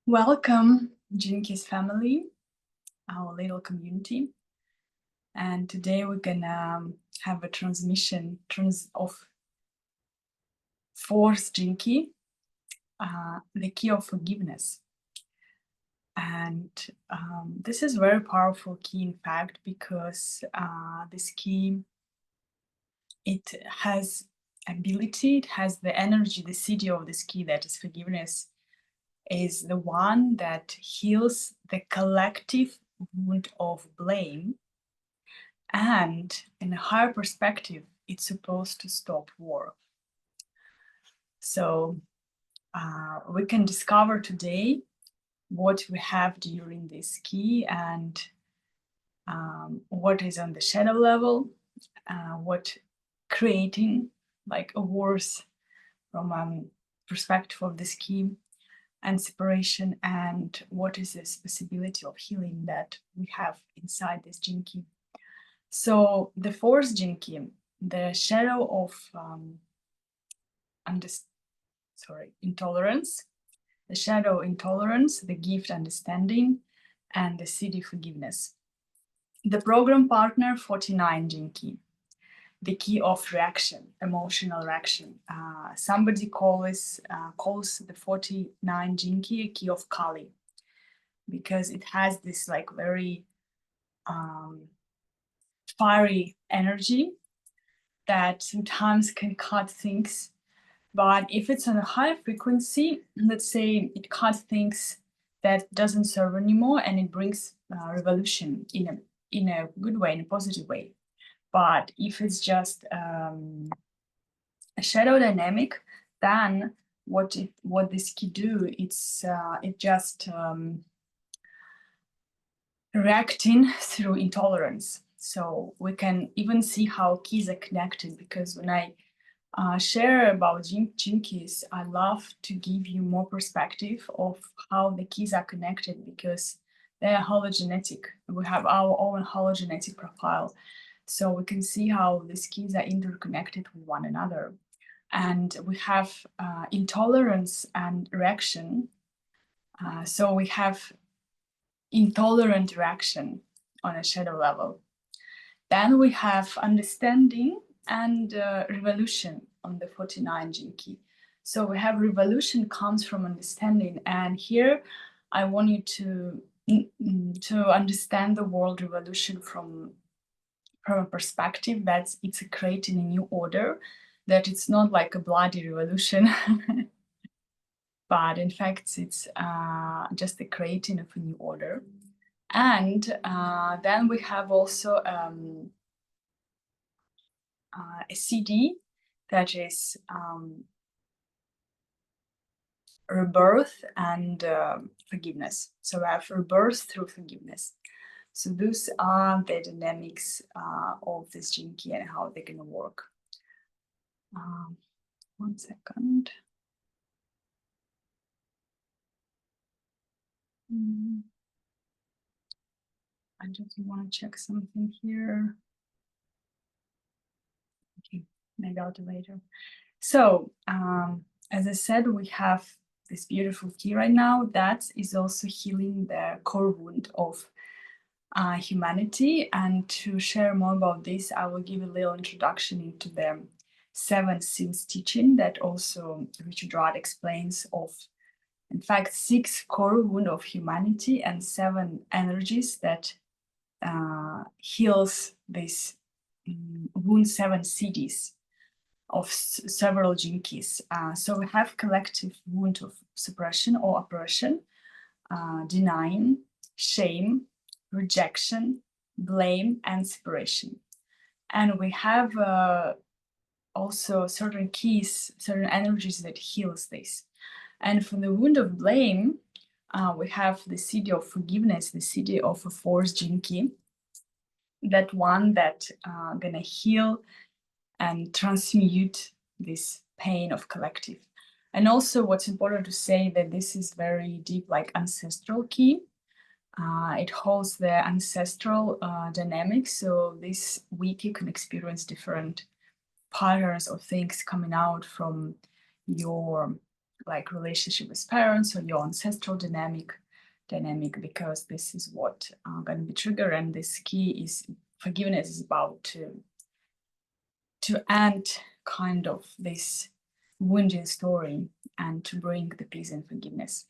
Welcome, Jinkies family, our little community. And today we're gonna have a transmission of fourth Jinki, the key of forgiveness. And this is a very powerful key, in fact, because this key, it has ability, it has the energy, the CD of this key, that is forgiveness, is the one that heals the collective wound of blame. And in a higher perspective, it's supposed to stop war. So we can discover today what we have during this key and what is on the shadow level, what creating like a wars from perspective of this key and separation, and what is this possibility of healing that we have inside this Jinki. So the fourth Jinki, the shadow of intolerance, the shadow intolerance, the gift understanding, and the CD forgiveness. The program partner 49 Jinki, the key of reaction, emotional reaction. Somebody calls the 49 Jinki a key of Kali, because it has this like very fiery energy that sometimes can cut things. But if it's on a high frequency, let's say it cuts things that doesn't serve anymore, and it brings revolution in a good way, in a positive way. But if it's just a shadow dynamic, then what this key do, it just reacting through intolerance. So we can even see how keys are connected, because when I share about Jinkies, I love to give you more perspective of how the keys are connected, because they are hologenetic. We have our own hologenetic profile. So we can see how these keys are interconnected with one another. And we have intolerance and reaction. So we have intolerant reaction on a shadow level. Then we have understanding and revolution on the 49 Jinki. So we have revolution comes from understanding, and here I want you to understand the world revolution from a perspective that it's creating a new order, that it's not like a bloody revolution, but in fact it's just the creating of a new order. And then we have also a CD that is rebirth and forgiveness. So we have rebirth through forgiveness. So those are the dynamics of this Jinki and how they're going to work. 1 second. I just want to check something here. Okay, maybe I'll do later. So, as I said, we have this beautiful key right now that is also healing the core wound of humanity. And to share more about this, I will give a little introduction into the 7 sins teaching that also Richard Rudd explains of, in fact, 6 core wound of humanity and 7 energies that heals this wound 7 CDs of several Jinkies. So we have collective wound of suppression or oppression, denying, shame, rejection, blame, and separation. And we have also certain keys, certain energies that heals this. And for the wound of blame, we have the CD of forgiveness, the CD of a fourth Jinki, that one that gonna heal and transmute this pain of collective. And also what's important to say that this is very deep, like ancestral key. It holds the ancestral dynamics. So this week you can experience different patterns of things coming out from your like relationship with parents or your ancestral dynamic, because this is what going to be triggered. And this key is forgiveness is about to end kind of this wounded story and to bring the peace and forgiveness.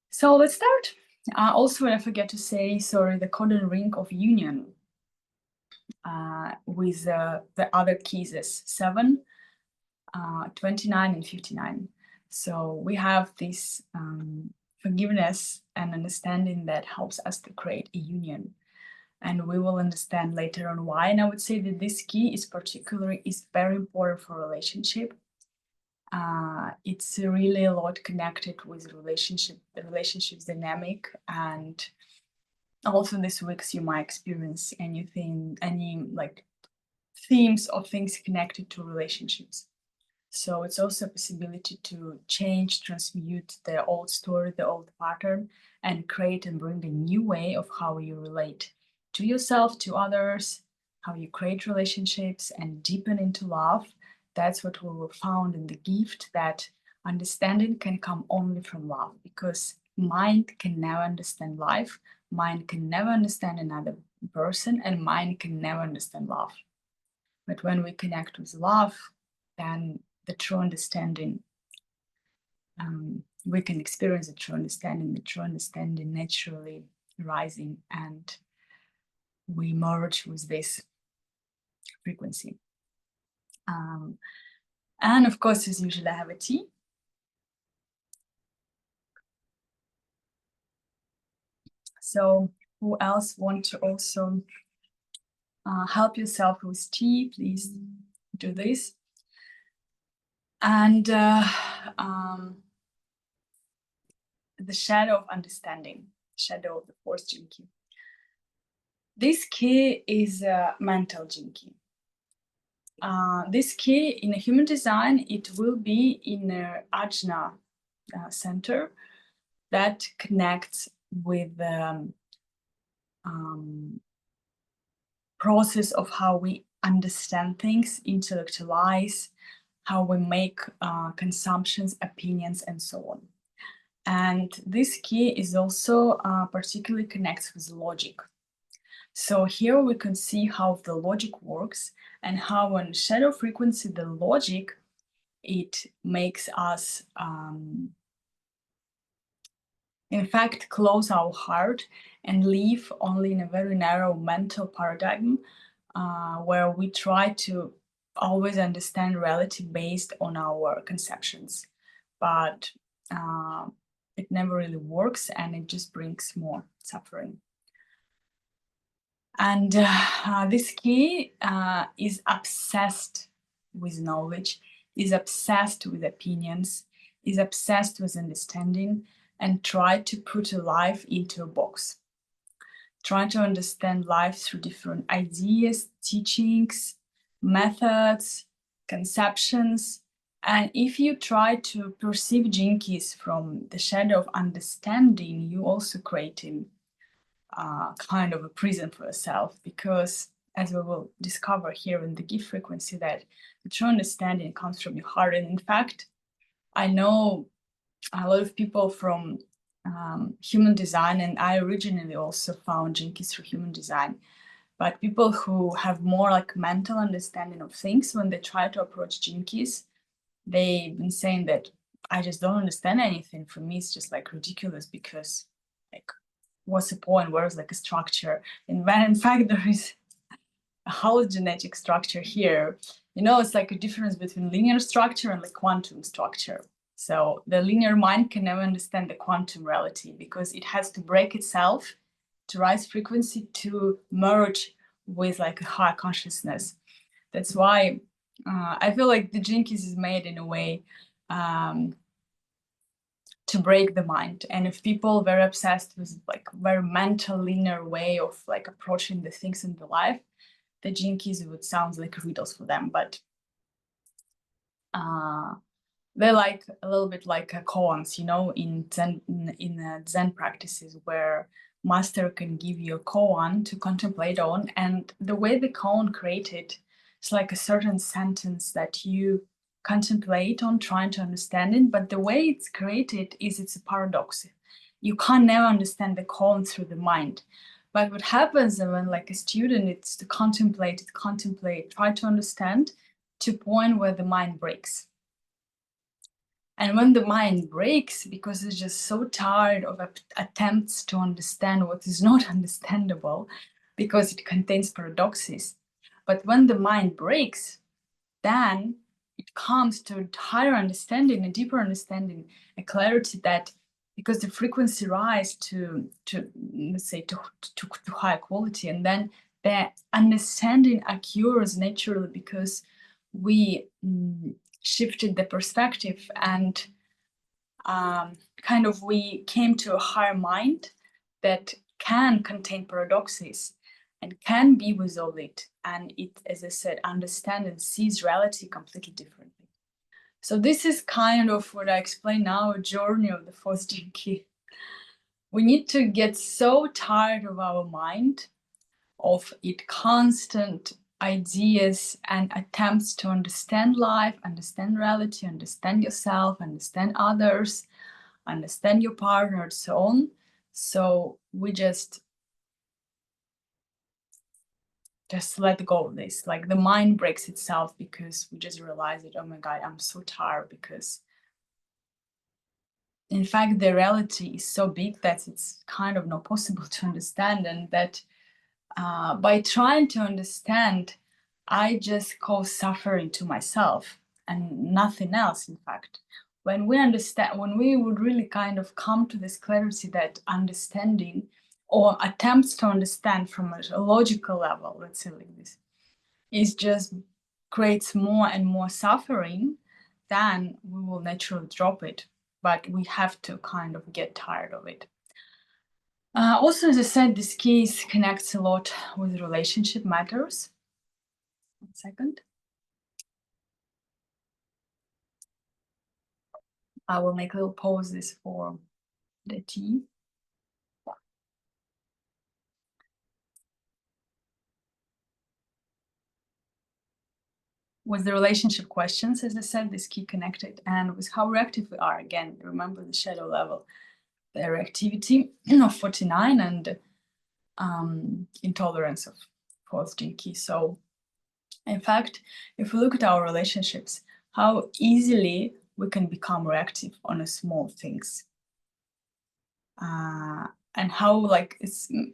So let's start. Also, I forget to say, sorry, the codon ring of union with the other keys is 7, 29, and 59. So we have this forgiveness and understanding that helps us to create a union. And we will understand later on why. And I would say that this key is very important for relationship. It's really a lot connected with the relationships dynamic, and also this weeks you might experience any like themes or things connected to relationships. So it's also a possibility to change, transmute the old story, the old pattern, and create and bring a new way of how you relate to yourself, to others, how you create relationships and deepen into love. That's what we will found in the gift, that understanding can come only from love, because mind can never understand life, mind can never understand another person, and mind can never understand love. But when we connect with love, then the true understanding, we can experience the true understanding naturally rising, and we merge with this frequency. And of course, as usual, I have a tea. So who else want to also help yourself with tea? Please do this. And the shadow of understanding, shadow of the fourth gene key. This key is a mental gene key. This key in a human design, it will be in a ajna center that connects with the process of how we understand things, intellectualize, how we make consumptions, opinions, and so on. And this key is also particularly connects with logic. So here we can see how the logic works, and how on shadow frequency, the logic, it makes us, in fact, close our heart and live only in a very narrow mental paradigm, where we try to always understand reality based on our conceptions. But it never really works, and it just brings more suffering. And this key is obsessed with knowledge, is obsessed with opinions, is obsessed with understanding, and try to put a life into a box. Try to understand life through different ideas, teachings, methods, conceptions. And if you try to perceive gene keys from the shadow of understanding, you also creating kind of a prison for yourself, because as we will discover here in the gift frequency, that the true understanding comes from your heart. And in fact, I know a lot of people from human design, and I originally also found gene keys through human design, but people who have more like mental understanding of things, when they try to approach gene keys, they've been saying that I just don't understand anything. For me, it's just like ridiculous, because like, what's the point? Where's like a structure? And when in fact there is a hologenetic structure here, you know, it's like a difference between linear structure and like quantum structure. So the linear mind can never understand the quantum reality, because it has to break itself to rise frequency to merge with like a higher consciousness. That's why I feel like the gene keys is made in a way to break the mind. And if people very obsessed with like very mental linear way of like approaching the things in the life, the gene keys would sound like riddles for them. But they're like a little bit like koans, you know, in Zen practices, where master can give you a koan to contemplate on, and the way the koan created, it's like a certain sentence that you contemplate on, trying to understand it, but the way it's created is it's a paradox. You can't never understand the column through the mind. But what happens when like a student, it's to contemplate, try to understand to a point where the mind breaks. And when the mind breaks, because it's just so tired of attempts to understand what is not understandable, because it contains paradoxes. But when the mind breaks, then it comes to a higher understanding, a deeper understanding, a clarity that, because the frequency rise to let's say to higher quality, and then the understanding occurs naturally because we shifted the perspective and kind of we came to a higher mind that can contain paradoxes and can be without it. And it, as I said, understand and sees reality completely differently. So this is kind of what I explain now, a journey of the fourth gene key. We need to get so tired of our mind, of it constant ideas and attempts to understand life, understand reality, understand yourself, understand others, understand your partner, and so on. So we just let go of this. Like the mind breaks itself because we just realize it, oh my God, I'm so tired, because in fact, the reality is so big that it's kind of not possible to understand. And that by trying to understand, I just cause suffering to myself and nothing else, in fact. When we understand, when we would really kind of come to this clarity that understanding or attempts to understand from a logical level, let's say like this, is just creates more and more suffering, then we will naturally drop it. But we have to kind of get tired of it. Also, as I said, this case connects a lot with relationship matters. 1 second. I will make little pauses for the tea. With the relationship questions, as I said, this key connected, and with how reactive we are. Again, remember the shadow level, the reactivity of 49 and intolerance of fourth gene key. So in fact, if we look at our relationships, how easily we can become reactive on a small things. And how like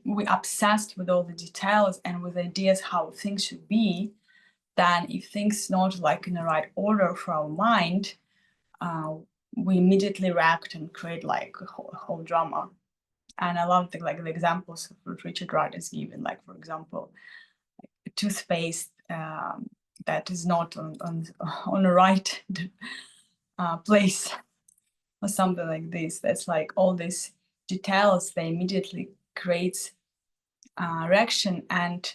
we obsessed with all the details and with ideas how things should be, then if things not like in the right order for our mind, we immediately react and create like a whole drama. And I love the examples of Richard Wright is given, like for example, a toothpaste that is not on the right place or something like this. That's like all these details, they immediately creates reaction. And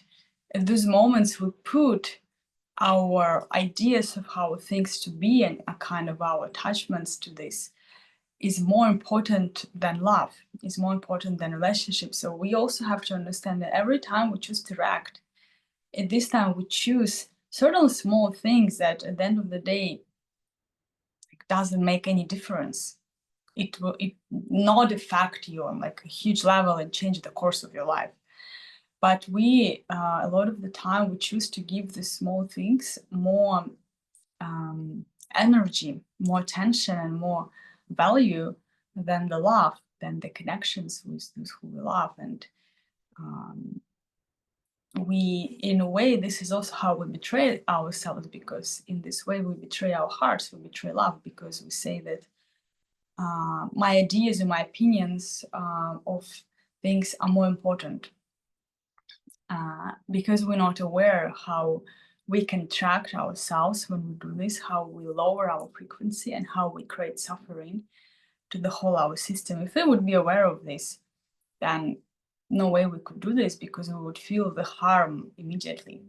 at those moments we put our ideas of how things to be and a kind of our attachments to this is more important than love, is more important than relationship. So we also have to understand that every time we choose to react, at this time we choose certain small things that at the end of the day it doesn't make any difference. It will not affect you on like a huge level and change the course of your life. But we, a lot of the time, we choose to give the small things more energy, more attention, and more value than the love, than the connections with those who we love. And we, in a way, this is also how we betray ourselves, because in this way we betray our hearts, we betray love, because we say that my ideas and my opinions of things are more important. Because we're not aware how we can track ourselves when we do this, how we lower our frequency and how we create suffering to the whole our system. If we would be aware of this, then no way we could do this, because we would feel the harm immediately.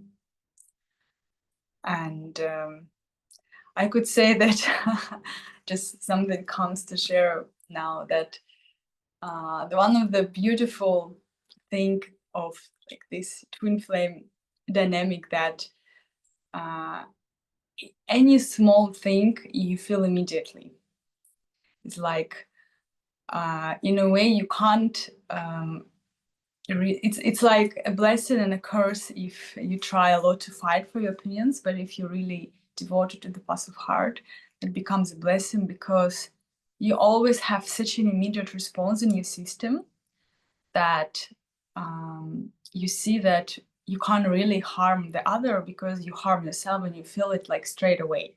And I could say that just something comes to share now, that one of the beautiful thing of like this twin flame dynamic, that any small thing you feel immediately. It's like, in a way, you can't. It's like a blessing and a curse if you try a lot to fight for your opinions, but if you're really devoted to the path of heart, it becomes a blessing because you always have such an immediate response in your system that you see that you can't really harm the other because you harm yourself and you feel it like straight away.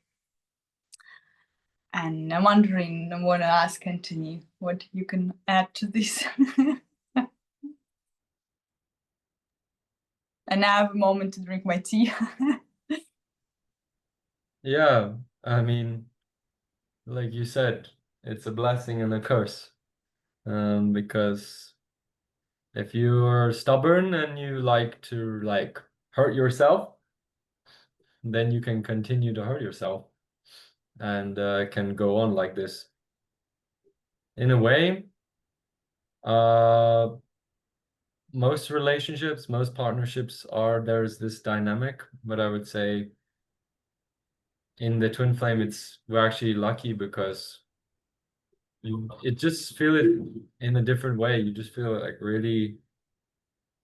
And I'm wondering, I want to ask Anthony what you can add to this. And I have a moment to drink my tea. Yeah, I mean, like you said, it's a blessing and a curse. Because if you're stubborn and you like to hurt yourself, then you can continue to hurt yourself and can go on like this. In a way, most relationships, most partnerships there's this dynamic, but I would say in the twin flame, we're actually lucky because it just feel it in a different way. You just feel it like really,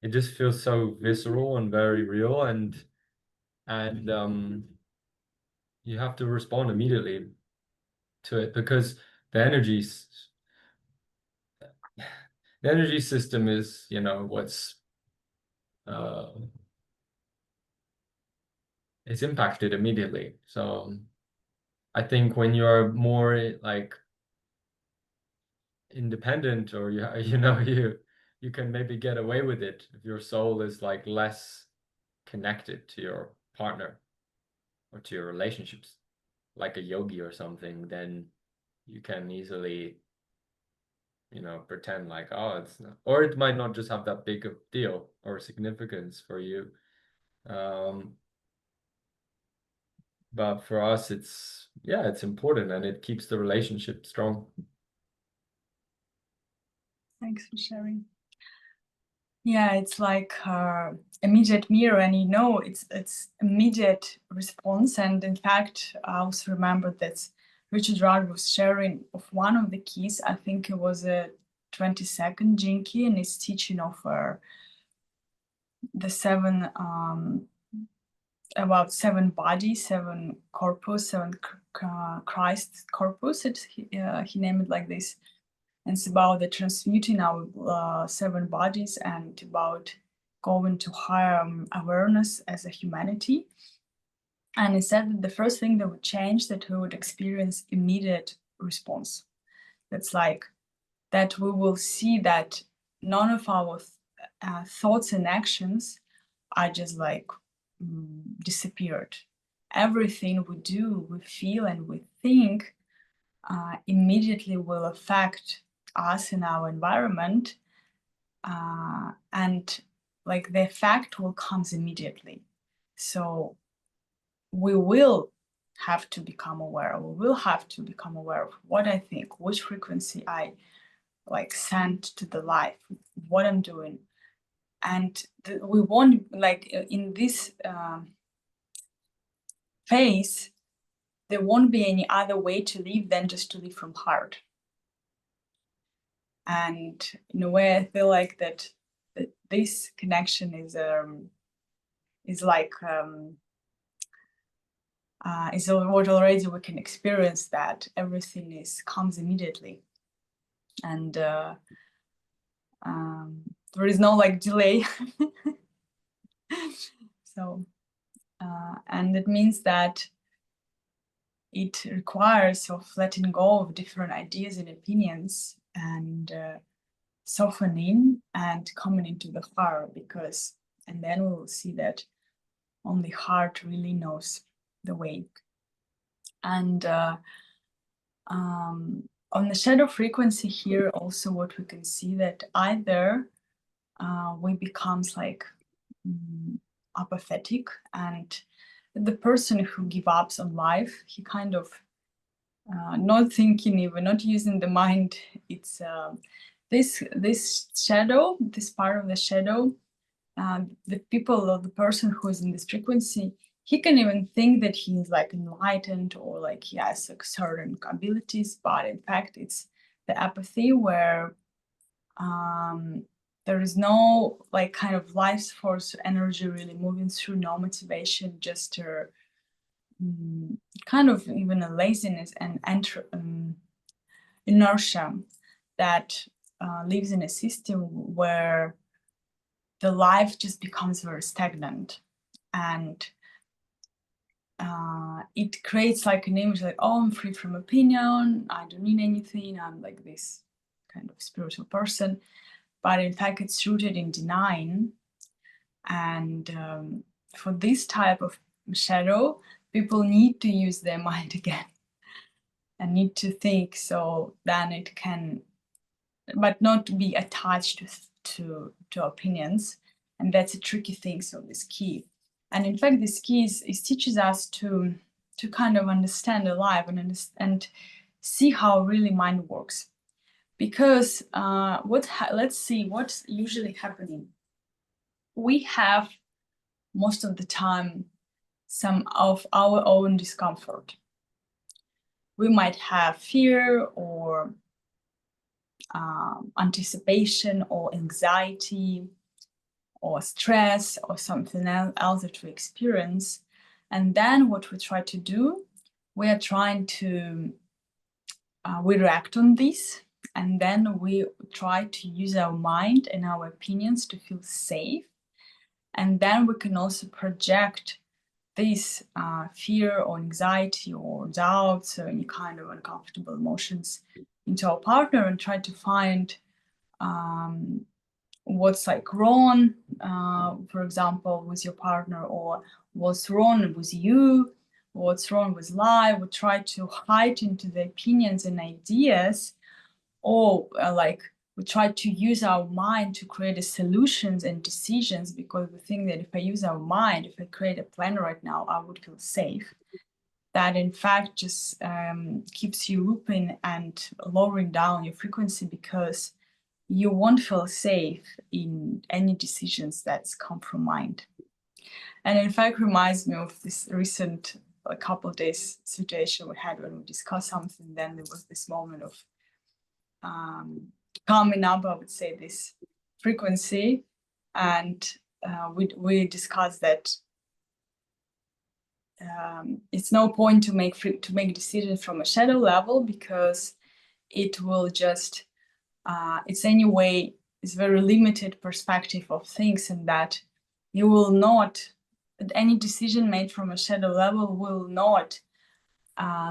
it just feels so visceral and very real, and you have to respond immediately to it because the energies the energy system is, what's uh it's impacted immediately. So I think when you're more like independent, or you can maybe get away with it if your soul is like less connected to your partner or to your relationships, like a yogi or something, then you can easily, pretend like, oh, it's not, or it might not just have that big of deal or significance for you. Um, but for us, it's important and it keeps the relationship strong. Thanks for sharing. Yeah, it's like immediate mirror, and it's immediate response. And in fact, I also remember that Richard Rudd was sharing of one of the keys. I think it was a 22nd gene key, and it's teaching of the seven about seven bodies, seven corpus, seven Christ corpus. He named it like this. And it's about the transmuting our seven bodies and about going to higher awareness as a humanity. And he said that the first thing that would change, that we would experience immediate response. That's like that we will see that none of our thoughts and actions are just like disappeared. Everything we do, we feel, and we think immediately will affect us in our environment, and like the effect will comes immediately. So we will have to become aware. We will have to become aware of what I think, which frequency I like send to the life, what I'm doing, and we won't like in this phase. There won't be any other way to live than just to live from heart. And in a way, I feel like that this connection is like is what already we can experience, that everything comes immediately, and there is no like delay. So and it means that it requires of letting go of different ideas and opinions and softening and coming into the heart, and then we will see that only heart really knows the way. And on the shadow frequency here, also what we can see that either we becomes like apathetic, and the person who gives up on life, he kind of not thinking, even not using the mind. It's this shadow, this part of the shadow, the people or the person who is in this frequency, he can even think that he's like enlightened or like he has like certain abilities, but in fact it's the apathy where there is no like kind of life force energy really moving through, no motivation, just kind of even a laziness and inertia that lives in a system where the life just becomes very stagnant, and it creates like an image like, oh, I'm free from opinion, I don't need anything, I'm like this kind of spiritual person. But in fact, it's rooted in denying. And for this type of shadow, people need to use their mind again and need to think, so then it can, but not be attached to opinions. And that's a tricky thing, so this key. And in fact, this key is teaches us to kind of understand the life and see how really mind works. Because let's see what's usually happening. We have most of the time some of our own discomfort. We might have fear or anticipation or anxiety or stress or something else that we experience. And then what we try to do, we are trying to, we react on this, and then we try to use our mind and our opinions to feel safe. And then we can also project this fear or anxiety or doubts or any kind of uncomfortable emotions into our partner and try to find what's like wrong, for example, with your partner, or what's wrong with you, what's wrong with life. We try to hide into the opinions and ideas, or like we try to use our mind to create the solutions and decisions, because we think that if I use our mind, if I create a plan right now, I would feel safe. That in fact just keeps you looping and lowering down your frequency, because you won't feel safe in any decisions that's come from mind. And in fact, reminds me of this recent, a couple of days situation we had when we discussed something. Then there was this moment of coming up, I would say, this frequency, and we discussed that it's no point to make decisions from a shadow level, because it will just it's anyway, it's very limited perspective of things, and that you will not, any decision made from a shadow level will not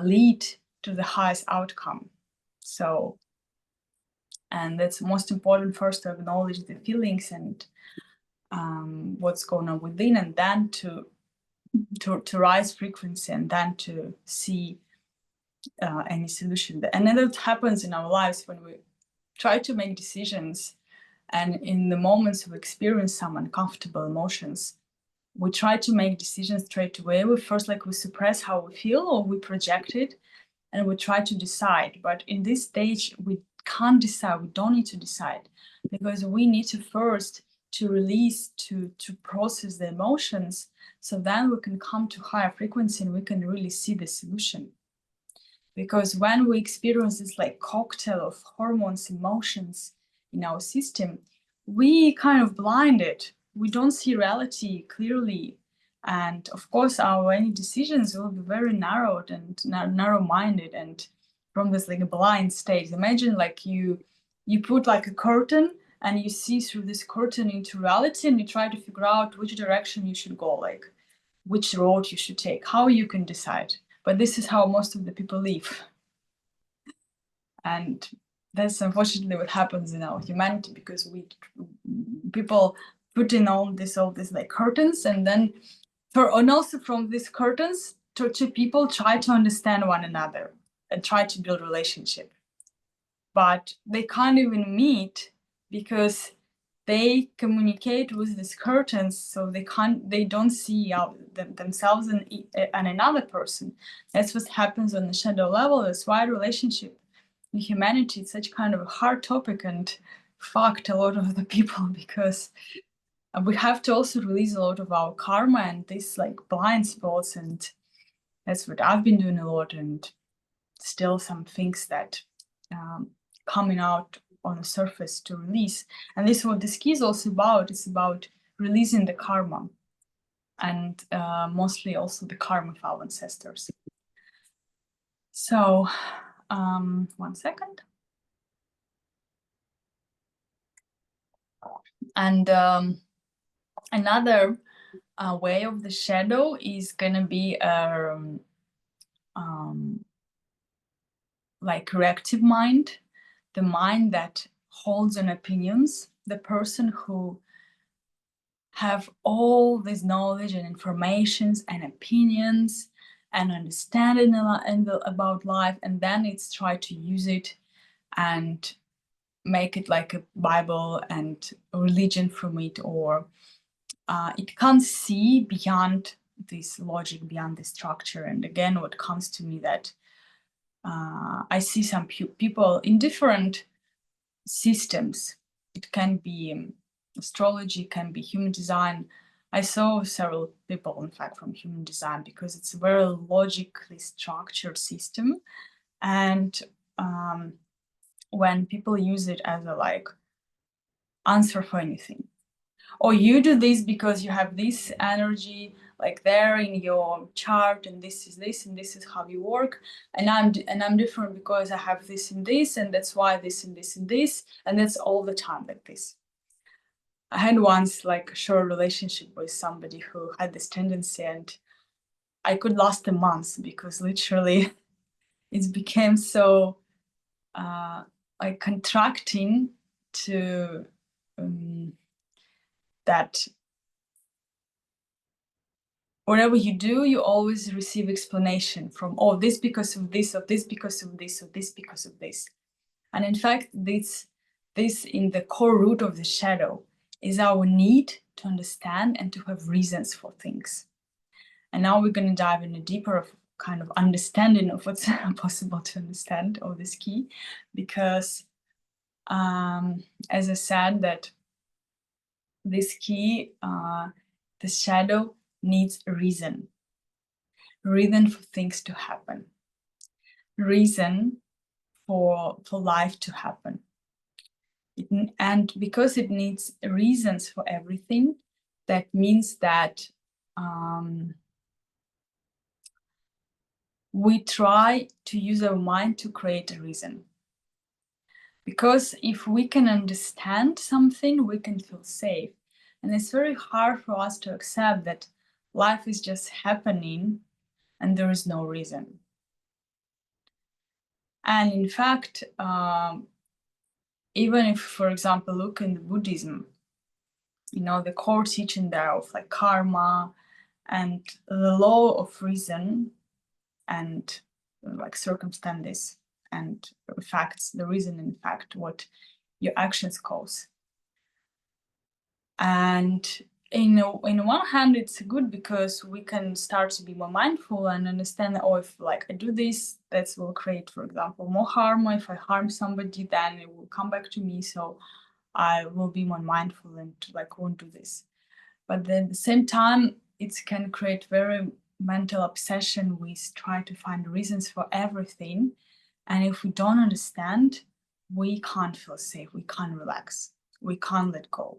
lead to the highest outcome. So, and that's most important, first to acknowledge the feelings and what's going on within, and then to rise frequency, and then to see any solution. And then that happens in our lives when we try to make decisions, and in the moments we experience some uncomfortable emotions, we try to make decisions straight away. We first we suppress how we feel, or we project it, and we try to decide. But in this stage, we can't decide. We don't need to decide, because we need to first to release, to process the emotions, so then we can come to higher frequency and we can really see the solution. Because when we experience this like cocktail of hormones, emotions in our system, we kind of blinded. We don't see reality clearly. And of course, our any decisions will be very narrowed and narrow-minded, and from this like a blind state. Imagine like you put like a curtain and you see through this curtain into reality, and you try to figure out which direction you should go, like which road you should take, how you can decide. But this is how most of the people live. And that's unfortunately what happens in our humanity, because people put in all this like curtains, and then and also from these curtains to people try to understand one another and try to build relationship. But they can't even meet, because they communicate with these curtains, so they don't see themselves and another person. That's what happens on the shadow level. That's why relationship in humanity is such kind of a hard topic and fucked a lot of the people, because we have to also release a lot of our karma and these like blind spots, and that's what I've been doing a lot, and still some things that coming out on the surface to release. And this is what this key is also about. It's about releasing the karma, and mostly also the karma of our ancestors. So 1 second. And another way of the shadow is gonna be like reactive mind, the mind that holds on opinions, the person who have all this knowledge and informations and opinions and understanding about life, and then it's try to use it and make it like a Bible and a religion from it, or it can't see beyond this logic, beyond the structure. And again, what comes to me that I see some people in different systems. It can be astrology, can be human design. I saw several people, in fact, from human design, because it's a very logically structured system. And when people use it as a like answer for anything, or you do this because you have this energy like there in your chart, and this is this, and this is how you work, and I'm different because I have this and this, and that's why this and this and this, and that's all the time like this. I had once like a short relationship with somebody who had this tendency, and I could last a month because literally it became so like contracting to that whatever you do, you always receive explanation from, oh, this because of this, of this because of this, of this because of this. And in fact, this in the core root of the shadow is our need to understand and to have reasons for things. And now we're going to dive in a deeper kind of understanding of what's possible to understand of this key, because as I said, that this key, the shadow needs a reason for things to happen, reason for life to happen. And because it needs reasons for everything, that means that we try to use our mind to create a reason. Because if we can understand something, we can feel safe. And it's very hard for us to accept that life is just happening and there is no reason. And in fact, even if, for example, look in the Buddhism, you know, the core teaching there of like karma and the law of reason and like circumstances and facts, the reason in fact what your actions cause. And in one hand, it's good because we can start to be more mindful and understand that, oh, if like I do this, that will create, for example, more harm. If I harm somebody, then it will come back to me. So I will be more mindful and like won't do this. But then at the same time, it can create very mental obsession. We try to find reasons for everything. And if we don't understand, we can't feel safe. We can't relax. We can't let go.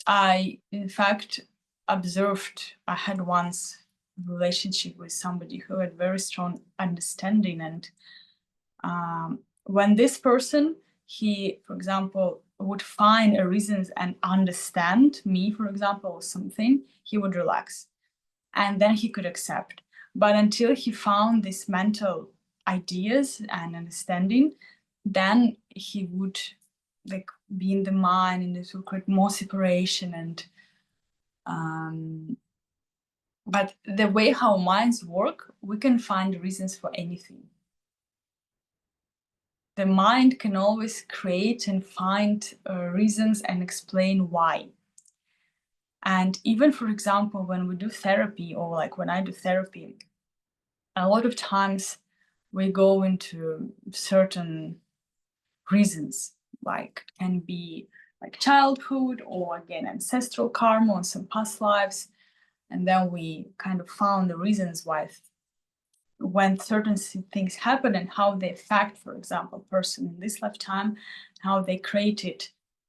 I, in fact, observed, I had once a relationship with somebody who had very strong understanding. And when this person, he, for example, would find a reasons and understand me, for example, or something, he would relax. And then he could accept. But until he found these mental ideas and understanding, then he would like be in the mind and this will create more separation. And but the way how minds work, we can find reasons for anything. The mind can always create and find reasons and explain why. And even, for example, when we do therapy, or like when I do therapy, a lot of times we go into certain reasons, like can be like childhood or again ancestral karma or some past lives. And then we kind of found the reasons why when certain things happen and how they affect, for example, a person in this lifetime, how they created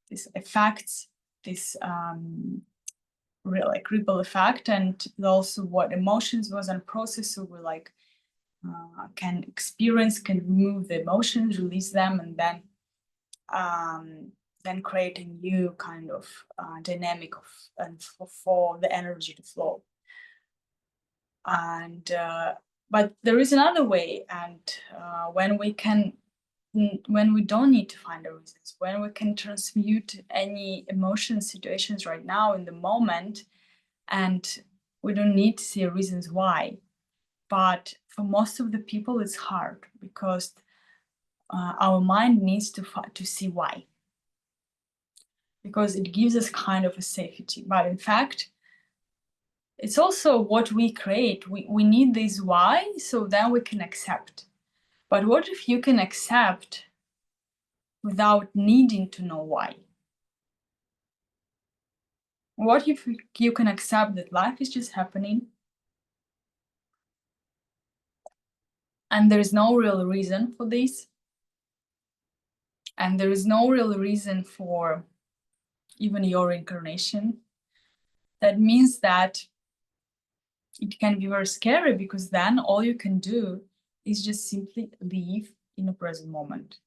these effects, this real like ripple effect, and also what emotions was on process. So we like can experience, can remove the emotions, release them, and then create a new kind of dynamic of and for the energy to flow. And but there is another way, and when we don't need to find the reasons, when we can transmute any emotion situations right now in the moment, and we don't need to see reasons why. But for most of the people, it's hard because our mind needs to see why, because it gives us kind of a safety. But in fact, it's also what we create. We need this why, so then we can accept. But what if you can accept without needing to know why? What if you can accept that life is just happening and there is no real reason for this, and there is no real reason for even your incarnation? That means that it can be very scary, because then all you can do is just simply live in the present moment.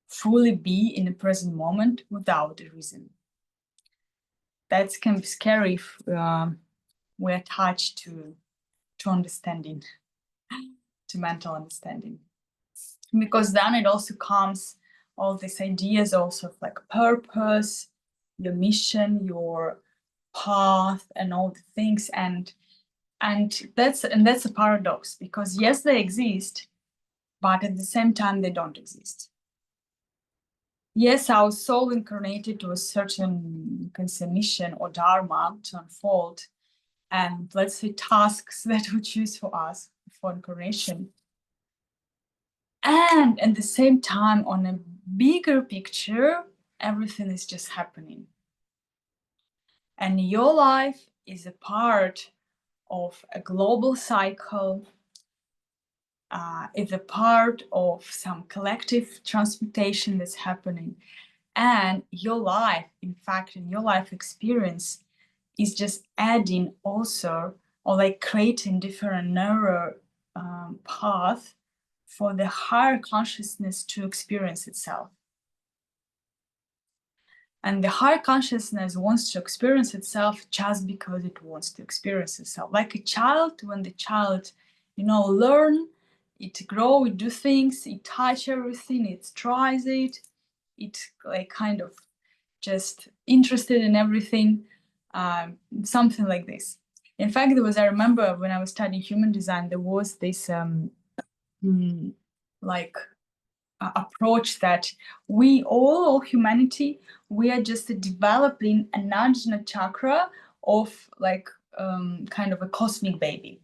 Fully be in the present moment without a reason. That can be scary if we're attached to understanding, to mental understanding. Because then it also comes all these ideas also of like purpose, your mission, your path, and all the things. And that's a paradox, because yes, they exist, but at the same time they don't exist. Yes, our soul incarnated to a certain, you can say, mission or dharma to unfold, and let's say tasks that we choose for us for incarnation. And at the same time, on a bigger picture, everything is just happening. And your life is a part of a global cycle, is a part of some collective transmutation that's happening. And your life, in fact, in your life experience, is just adding also, or like creating different neural path for the higher consciousness to experience itself. And the higher consciousness wants to experience itself just because it wants to experience itself. Like a child, when the child, learn, it grow, it do things, it touch everything, it tries it, like kind of just interested in everything, something like this. In fact, I remember when I was studying human design, there was this like approach that we all humanity, we are just developing an Ajna chakra of like kind of a cosmic baby.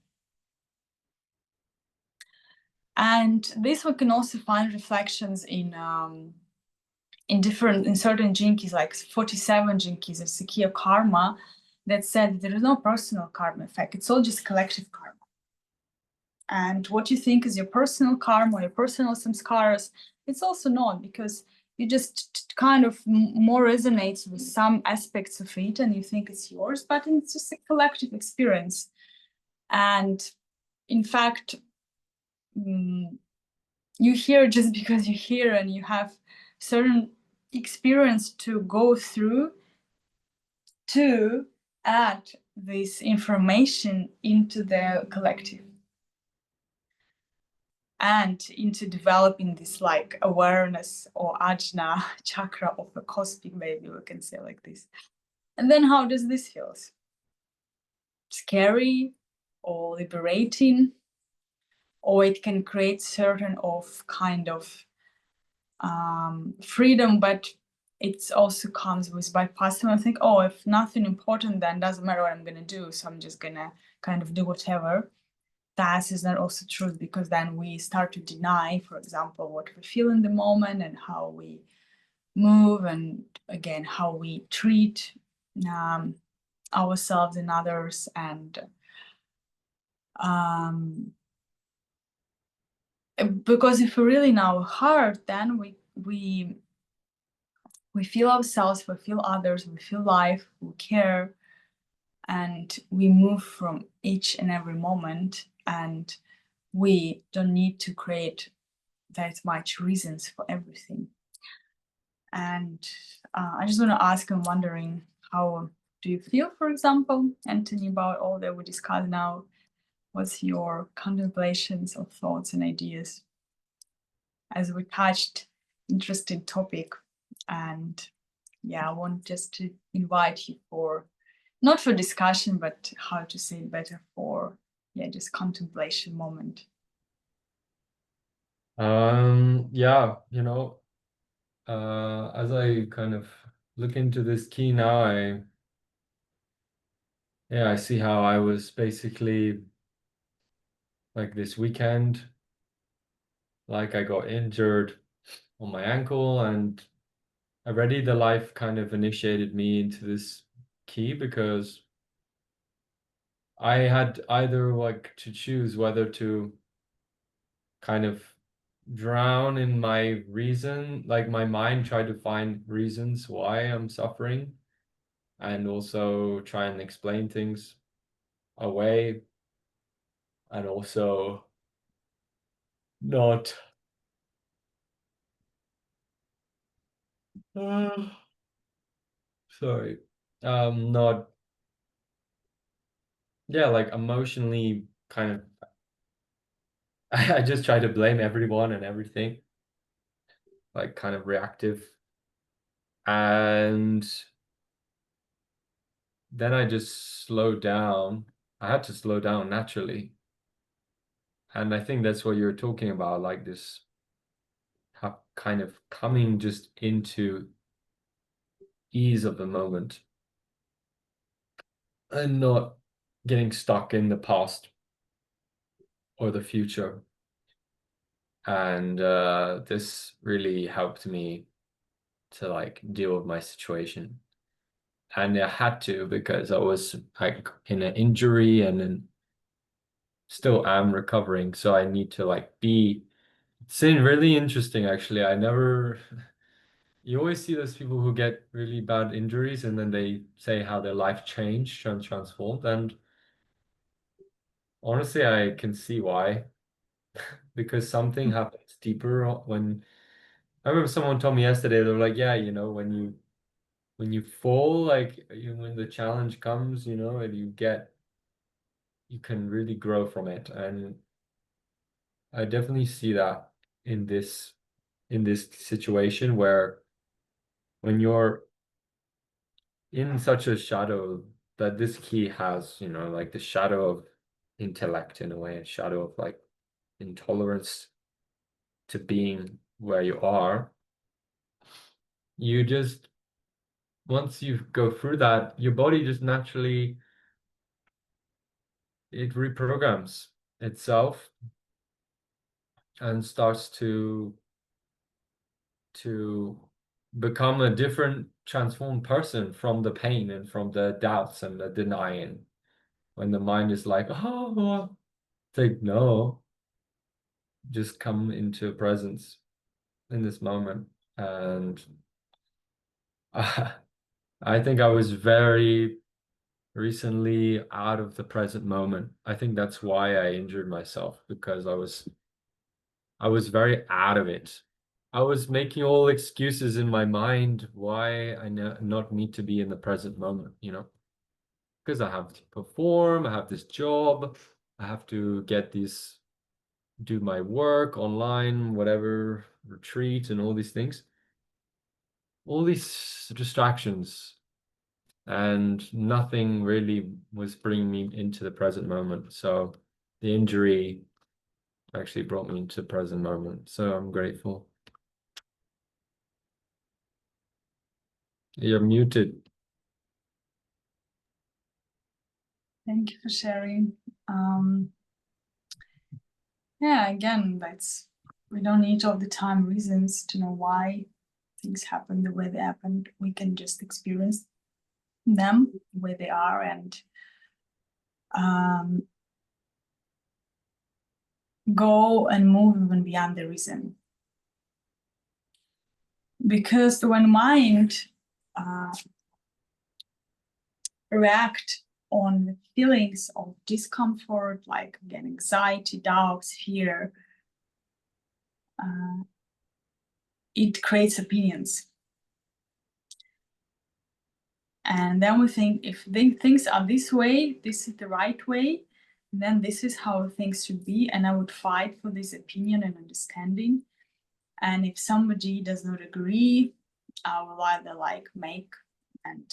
And this we can also find reflections in certain gene keys, like 47 gene keys of Sakya karma, that said there is no personal karma effect. It's all just collective karma. And what you think is your personal karma or your personal samskaras, it's also not, because you just kind of more resonates with some aspects of it and you think it's yours, but it's just a collective experience. And in fact, you hear just because you hear, and you have certain experience to go through to add this information into the collective and into developing this like awareness or ajna chakra of a cosmic baby, we can say like this. And then how does this feel? Scary or liberating, or it can create certain of kind of freedom, but it also comes with bypassing. I think, oh, if nothing important, then doesn't matter what I'm gonna do, so I'm just gonna kind of do whatever. that is not also true, because then we start to deny, for example, what we feel in the moment and how we move, and again, how we treat ourselves and others. And because if we really know our heart, then we feel ourselves, we feel others, we feel life, we care, and we move from each and every moment, and we don't need to create that much reasons for everything. And I just want to ask, I'm wondering, how do you feel, for example, Anthony, about all that we discussed now? What's your contemplations or thoughts and ideas, as we touched interesting topic? And yeah, I want just to invite you for, not for discussion, but how to say it better, for just contemplation moment. Yeah, as I kind of look into this key now, I see how I was basically like this weekend, like I got injured on my ankle, and already the life kind of initiated me into this key, because I had either like to choose whether to kind of drown in my reason, like my mind try to find reasons why I'm suffering, and also try and explain things away, and also not sorry, not, like emotionally kind of I just try to blame everyone and everything, like kind of reactive. And then I just slowed down. I had to slow down naturally. And I think that's what you're talking about, like this kind of coming just into ease of the moment and not getting stuck in the past or the future. And this really helped me to like deal with my situation. And I had to, because I was like in an injury and then still am recovering. So I need to like be. It's been really interesting, actually. You always see those people who get really bad injuries and then they say how their life changed and transformed. And honestly, I can see why. Because something happens deeper when I remember someone told me yesterday, they were like, yeah, when you fall, like when the challenge comes, and you can really grow from it. And I definitely see that in this situation, where when you're in such a shadow that this key has, like the shadow of intellect, in a way, a shadow of like intolerance to being where you are, you just, once you go through that, your body just naturally, it reprograms itself and starts to become a different transformed person from the pain and from the doubts and the denying. When the mind is like, oh, it's like, no, just come into presence in this moment. And I think I was very recently out of the present moment. I think that's why I injured myself, because I was very out of it. I was making all excuses in my mind why I not need to be in the present moment, because I have to perform, I have this job, I have to do my work online, whatever, retreat, and all these things, all these distractions, and nothing really was bringing me into the present moment. So the injury actually brought me into the present moment. So I'm grateful. You're muted. Thank you for sharing. Yeah, again, we don't need all the time reasons to know why things happen the way they happen. We can just experience them where they are and go and move even beyond the reason. Because when mind react on the feelings of discomfort, like again, anxiety, doubts, fear, it creates opinions. And then we think if things are this way, this is the right way, then this is how things should be. And I would fight for this opinion and understanding. And if somebody does not agree, I will either like make and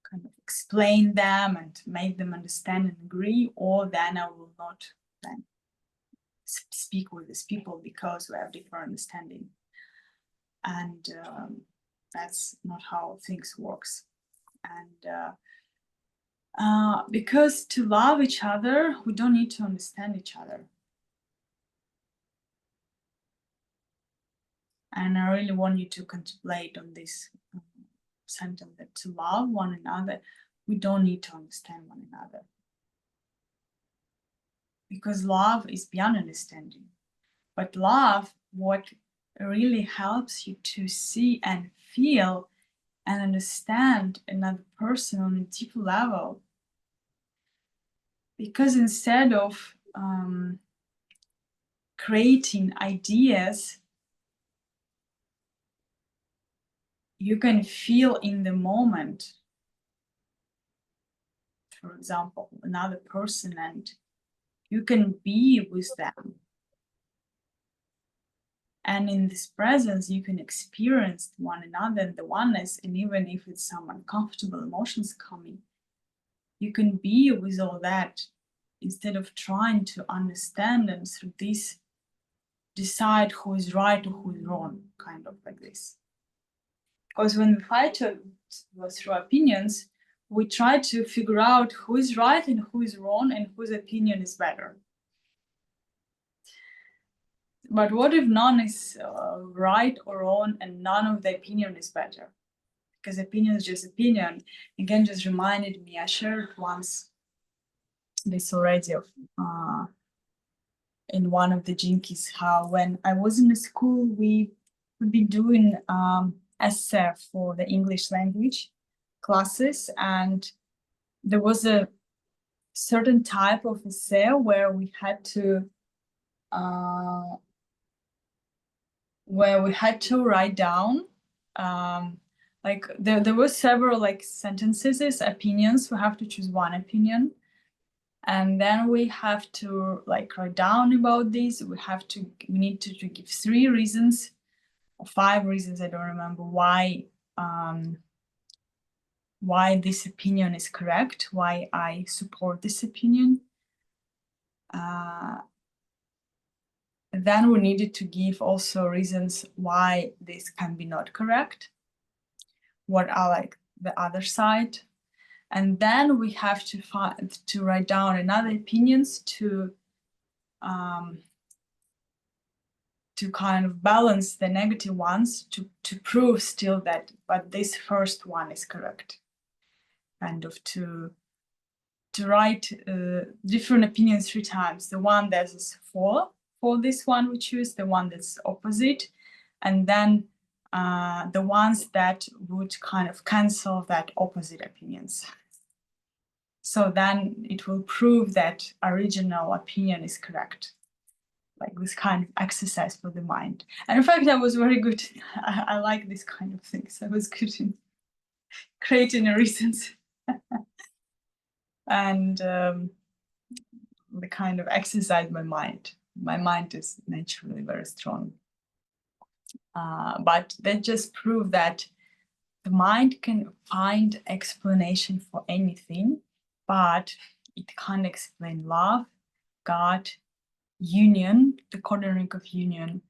kind of explain them and make them understand and agree, or then I will not then speak with these people because we have different understanding. And that's not how things works. And because to love each other, we don't need to understand each other. And I really want you to contemplate on this sentence, that to love one another, we don't need to understand one another. Because love is beyond understanding. But love, what really helps you to see and feel and understand another person on a deeper level. Because instead of creating ideas, you can feel in the moment, for example, another person, and you can be with them. And in this presence, you can experience one another and the oneness. And even if it's some uncomfortable emotions coming, you can be with all that instead of trying to understand and through this decide who is right or who is wrong, kind of like this. Because when we fight through opinions, we try to figure out who is right and who is wrong and whose opinion is better. But what if none is right or wrong and none of the opinion is better? Because opinion is just opinion. Again, just reminded me, I shared once this already in one of the jinkies, how when I was in the school, we would be doing essay for the English language classes, and there was a certain type of essay where we had to write down like there were several like sentences, opinions. We have to choose one opinion, and then we have to like write down about this. We need to give 3 reasons or 5 reasons, I don't remember, why this opinion is correct, why I support this opinion. Then we needed to give also reasons why this can be not correct, what are like the other side. And then we have to write down another opinions to kind of balance the negative ones, to prove still that, but this first one is correct. Kind of to write different opinions 3 times. The one that is for this one we choose, the one that's opposite, and then the ones that would kind of cancel that opposite opinions. So then it will prove that original opinion is correct. Like this kind of exercise for the mind. And in fact, I was very good. I like this kind of things. I was good in creating reasons. And the kind of exercise my mind. My mind is naturally very strong. But that just prove that the mind can find explanation for anything, but it can't explain love, God, union, the coordinate of union.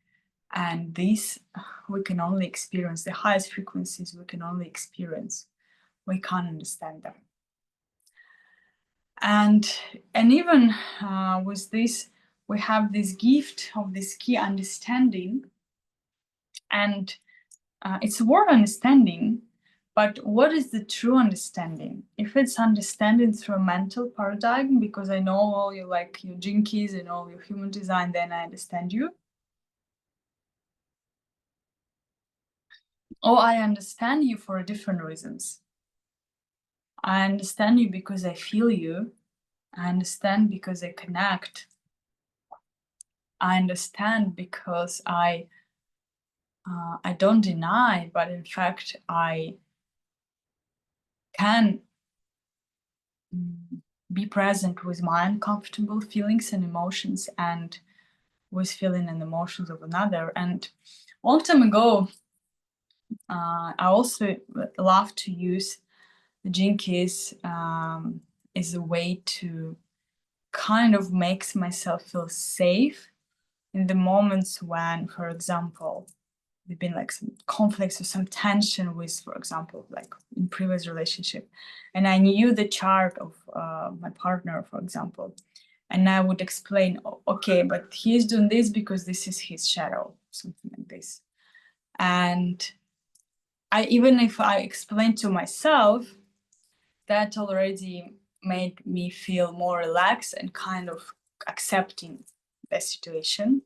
And this we can only experience, the highest frequencies we can only experience. We can't understand them. And even with this, we have this gift of this key understanding, and it's a word understanding, but what is the true understanding? If it's understanding through a mental paradigm, because I know all your like your gene keys and all your human design, then I understand you. Or I understand you for different reasons. I understand you because I feel you. I understand because I connect. I understand because I don't deny, but in fact I can be present with my uncomfortable feelings and emotions and with feeling and emotions of another. And a long time ago, I also love to use the gene keys as a way to kind of makes myself feel safe in the moments when, for example, there've been like some conflicts or some tension with, for example, like in previous relationship, and I knew the chart of my partner, for example, and I would explain, okay, but he's doing this because this is his shadow, something like this. And I, even if I explained to myself, that already made me feel more relaxed and kind of accepting the situation.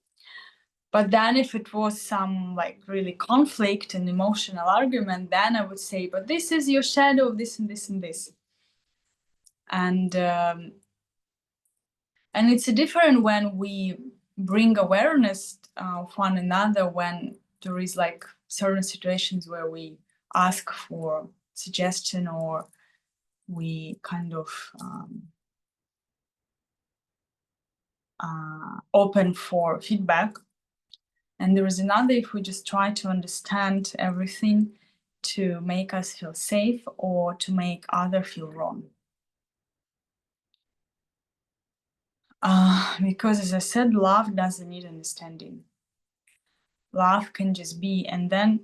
But then if it was some like really conflict and emotional argument, then I would say, but this is your shadow of this and this and this. And it's different when we bring awareness of one another, when there is like certain situations where we ask for suggestion or we kind of open for feedback. And there is another if we just try to understand everything to make us feel safe or to make other feel wrong. Because as I said, love doesn't need understanding. Love can just be, and then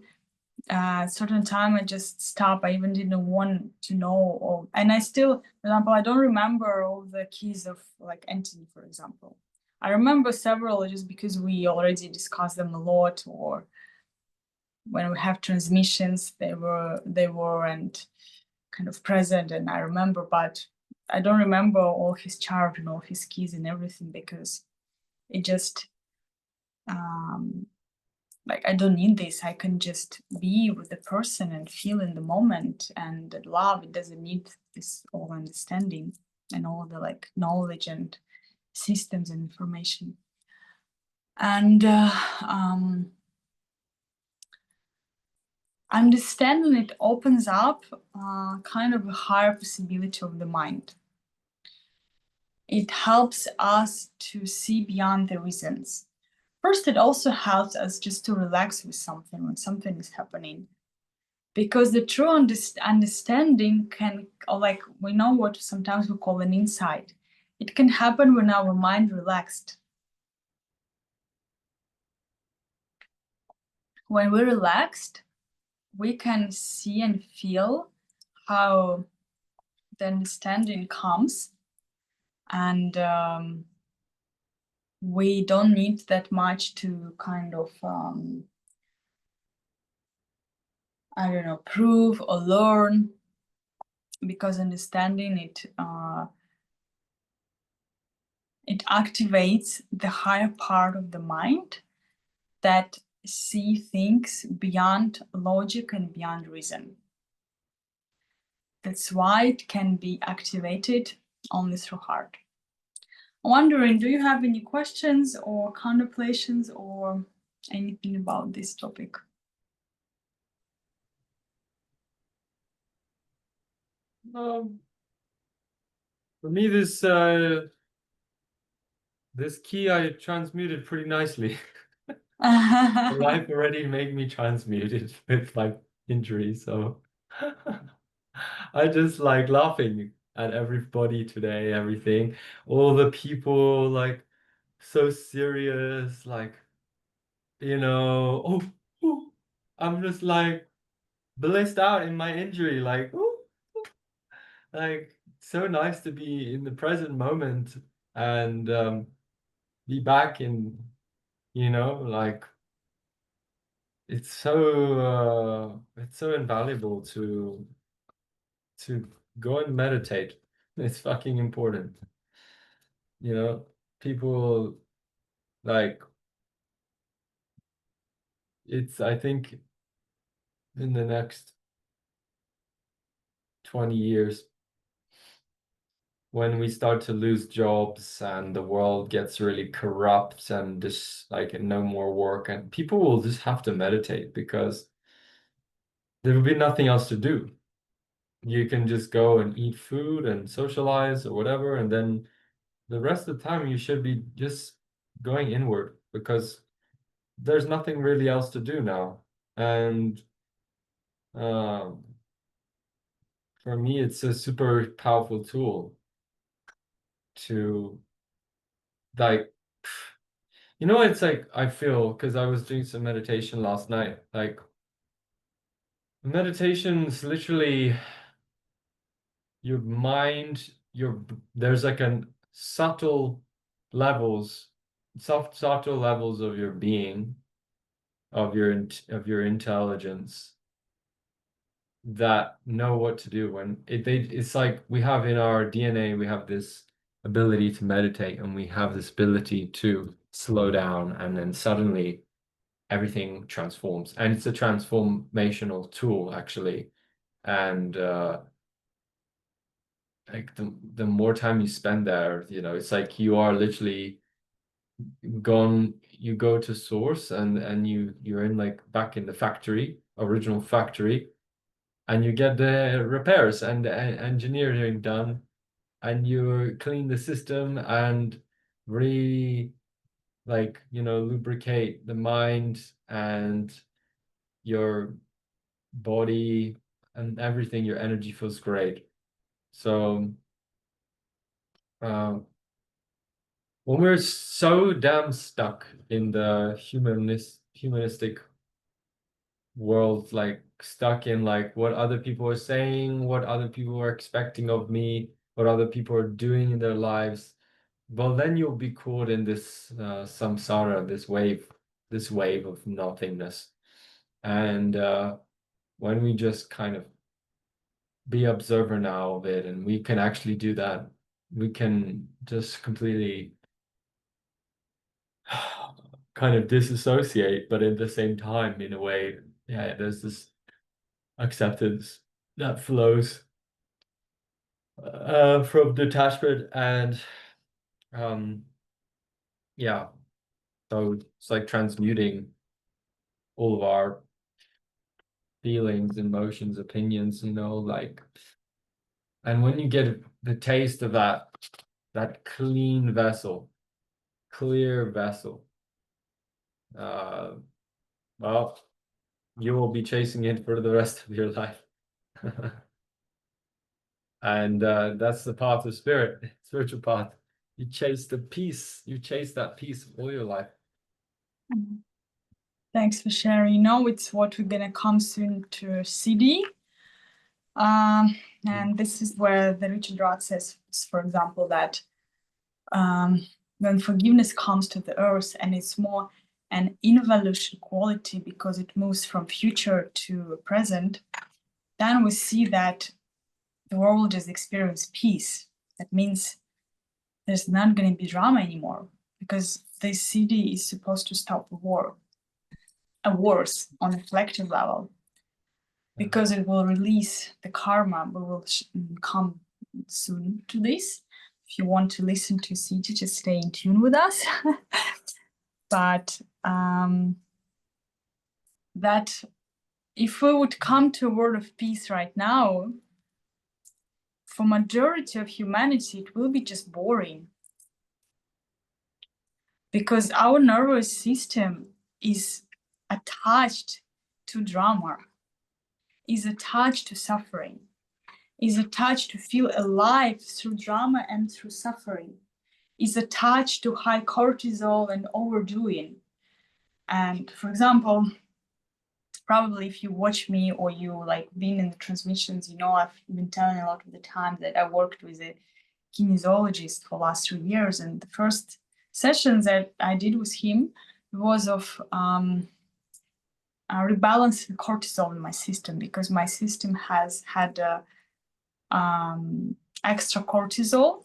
certain time I just stop. I even didn't want to know, or and I still, for example, I don't remember all the keys of like Anthony, for example. I remember several just because we already discussed them a lot, or when we have transmissions, they were and kind of present, and I remember, but I don't remember all his chart and all his keys and everything because it just like I don't need this. I can just be with the person and feel in the moment, and love, it doesn't need this all understanding and all the like knowledge and systems and information. And understanding it opens up kind of a higher possibility of the mind. It helps us to see beyond the reasons. First, it also helps us just to relax with something when something is happening. Because the true understanding can, or like we know what sometimes we call an insight, it can happen when our mind relaxed. When we're relaxed, we can see and feel how the understanding comes, and we don't need that much to kind of I don't know, prove or learn, because understanding it activates the higher part of the mind that see things beyond logic and beyond reason. That's why it can be activated only through heart. I'm wondering, do you have any questions or contemplations or anything about this topic? For me, this key I transmuted pretty nicely. Life already made me transmute it with my injury, so I just like laughing at everybody today, everything. All the people like so serious, like oh, I'm just like blissed out in my injury, like like so nice to be in the present moment and be back in, like it's so invaluable to go and meditate. It's fucking important. People like I think in the next 20 years, when we start to lose jobs and the world gets really corrupt and just like no more work, and people will just have to meditate because there will be nothing else to do. You can just go and eat food and socialize or whatever, and then the rest of the time you should be just going inward because there's nothing really else to do now. And um, for me, it's a super powerful tool to like, it's like I feel because I was doing some meditation last night. Like meditation's literally your mind, there's like a levels, subtle levels of your being, of your intelligence that know what to do when it's like we have in our DNA, we have this ability to meditate and we have this ability to slow down, and then suddenly everything transforms, and it's a transformational tool actually. And like the more time you spend there, it's like you are literally you go to source, and you're in like back in the factory, original factory, and you get the repairs and engineering done, and you clean the system and re like lubricate the mind and your body and everything. Your energy feels great. So when we're so damn stuck in the humanistic world, like stuck in like what other people are saying, what other people are expecting of me, what other people are doing in their lives, well, then you'll be caught in this samsara, this wave of nothingness. And when we just kind of be observer now of it, and we can actually do that, we can just completely kind of disassociate, but at the same time, in a way, yeah, there's this acceptance that flows from detachment. And um, yeah, so it's like transmuting all of our feelings, emotions, opinions, like, and when you get the taste of that clean vessel, clear vessel, uh, well, you will be chasing it for the rest of your life. And that's the path of spiritual path. You chase the peace, you chase that peace all your life. Thanks for sharing. It's what we're gonna come soon to CD. And this is where the Richard Roth says, for example, that when forgiveness comes to the earth, and it's more an involution quality because it moves from future to present, then we see that the world just experiences peace. That means there's not going to be drama anymore, because this CD is supposed to stop a wars on a collective level, because it will release the karma. We will come soon to this. If you want to listen to CD, just stay in tune with us. But that if we would come to a world of peace right now, for majority of humanity, it will be just boring, because our nervous system is attached to drama, is attached to suffering, is attached to feel alive through drama and through suffering, is attached to high cortisol and overdoing. And for example, probably if you watch me or you like been in the transmissions, I've been telling a lot of the time that I worked with a kinesiologist for the last 3 years. And the first sessions that I did with him was of rebalancing cortisol in my system, because my system has had extra cortisol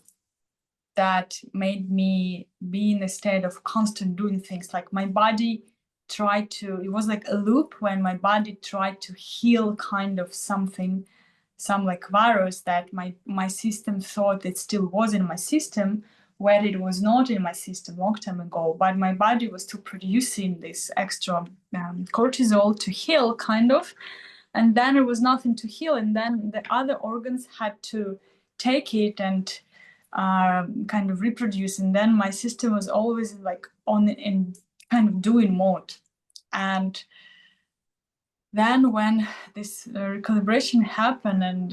that made me be in a state of constant doing things. Like my body tried to, it was like a loop when my body tried to heal kind of something, some like virus that my system thought it still was in my system, where it was not in my system long time ago, but my body was still producing this extra cortisol to heal kind of, and then there was nothing to heal, and then the other organs had to take it and kind of reproduce, and then my system was always like on in kind of doing mode. And then when this recalibration happened, and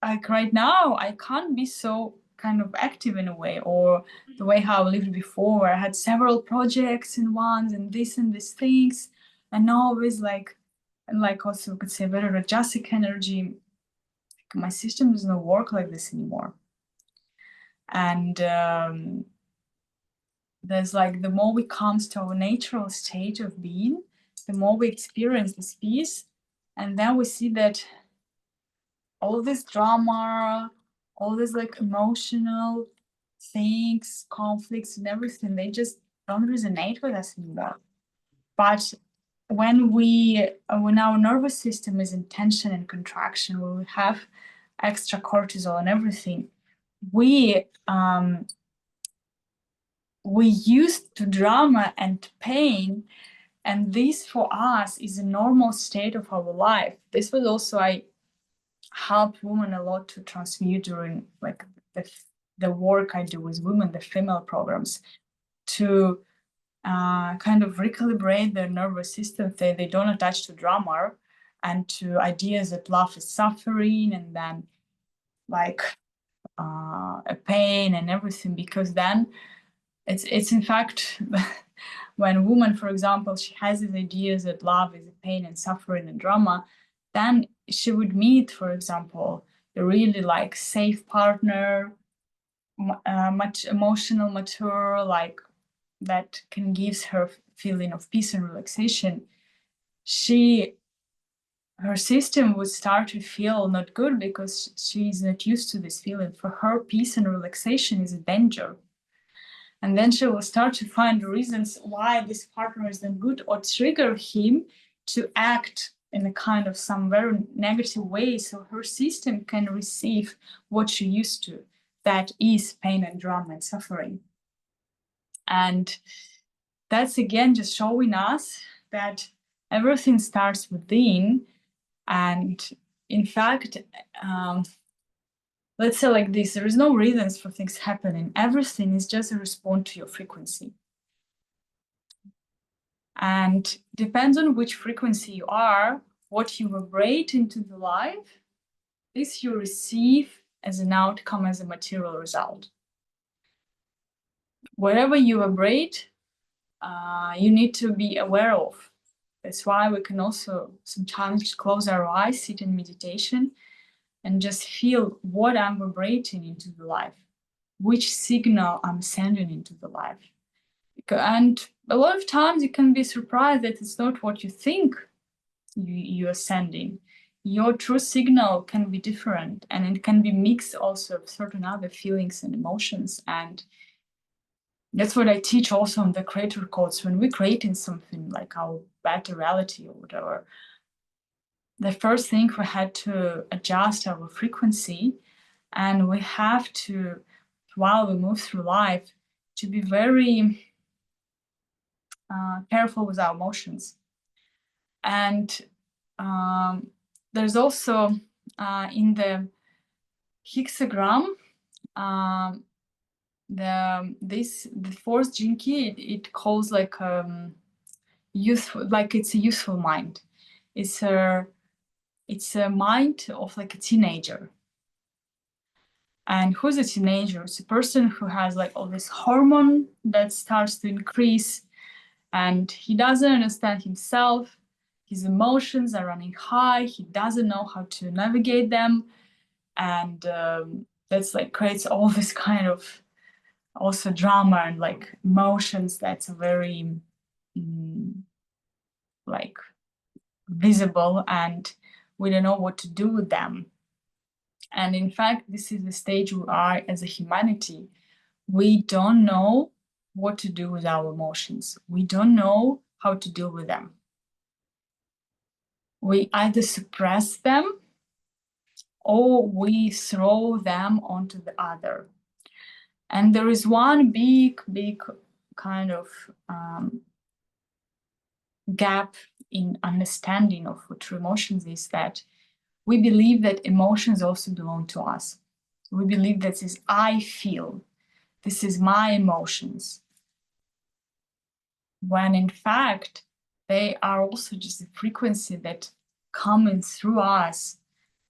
like right now I can't be so kind of active in a way, or the way how I lived before, where I had several projects in once and these things, and always like, and like also we could say very rajasic energy. My system does not work like this anymore. And there's like, the more we come to our natural state of being, the more we experience this peace. And then we see that all this drama, all this like emotional things, conflicts and everything, they just don't resonate with us anymore. But when our nervous system is in tension and contraction, when we have extra cortisol and everything, we used to drama and pain, and this for us is a normal state of our life. This was also, I help women a lot to transmute during like the work I do with women, the female programs, to kind of recalibrate their nervous system. They don't attach to drama and to ideas that love is suffering, and then like a pain and everything, because then it's in fact when a woman, for example, she has these ideas that love is pain and suffering and drama, then she would meet, for example, a really like safe partner, much emotional, mature, like that can gives her feeling of peace and relaxation. Her system would start to feel not good because she's not used to this feeling. For her, peace and relaxation is a danger. And then she will start to find reasons why this partner is not good, or trigger him to act in a kind of some very negative way, so her system can receive what she used to, that is pain and drama and suffering. And that's again just showing us that everything starts within. And in fact, let's say like this, there is no reasons for things happening. Everything is just a response to your frequency. And depends on which frequency you are, what you vibrate into the life, this you receive as an outcome, as a material result. Whatever you vibrate, you need to be aware of. That's why we can also sometimes close our eyes, sit in meditation, and just feel what I'm vibrating into the life, which signal I'm sending into the life. And a lot of times you can be surprised that it's not what you think you are sending. Your true signal can be different, and it can be mixed also of certain other feelings and emotions. And that's what I teach also on the creator codes. When we're creating something like our better reality or whatever, the first thing we had to adjust our frequency, and we have to, while we move through life, to be very careful with our emotions. And there's also in the hexagram, the fourth gene key, it calls like youthful, like it's a youthful mind. It's a mind of like a teenager. And who's a teenager? It's a person who has like all this hormone that starts to increase, and he doesn't understand himself. His emotions are running high. He doesn't know how to navigate them. And that's like creates all this kind of also drama and like emotions that's very like visible, and we don't know what to do with them. And in fact, this is the stage we are as a humanity. We don't know what to do with our emotions. We don't know how to deal with them. We either suppress them or we throw them onto the other. And there is one big kind of gap in understanding of what true emotions is, that we believe that emotions also belong to us. We believe that is I feel, this is my emotions, when in fact they are also just a frequency that coming through us.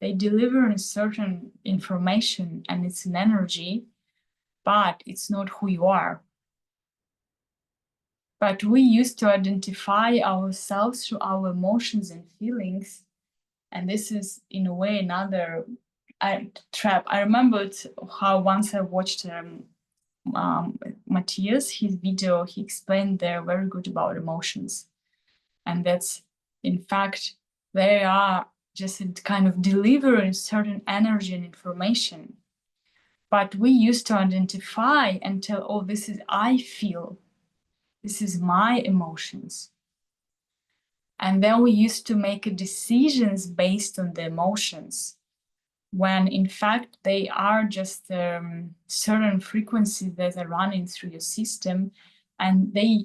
They deliver a certain information and it's an energy, but it's not who you are. But we used to identify ourselves through our emotions and feelings. And this is, in a way, another trap. I remembered how once I watched Matthias, his video, he explained they're very good about emotions. And that's, in fact, they are just kind of delivering certain energy and information. But we used to identify and tell, oh, this is I feel. This is my emotions. And then we used to make decisions based on the emotions, when in fact they are just certain frequencies that are running through your system, and they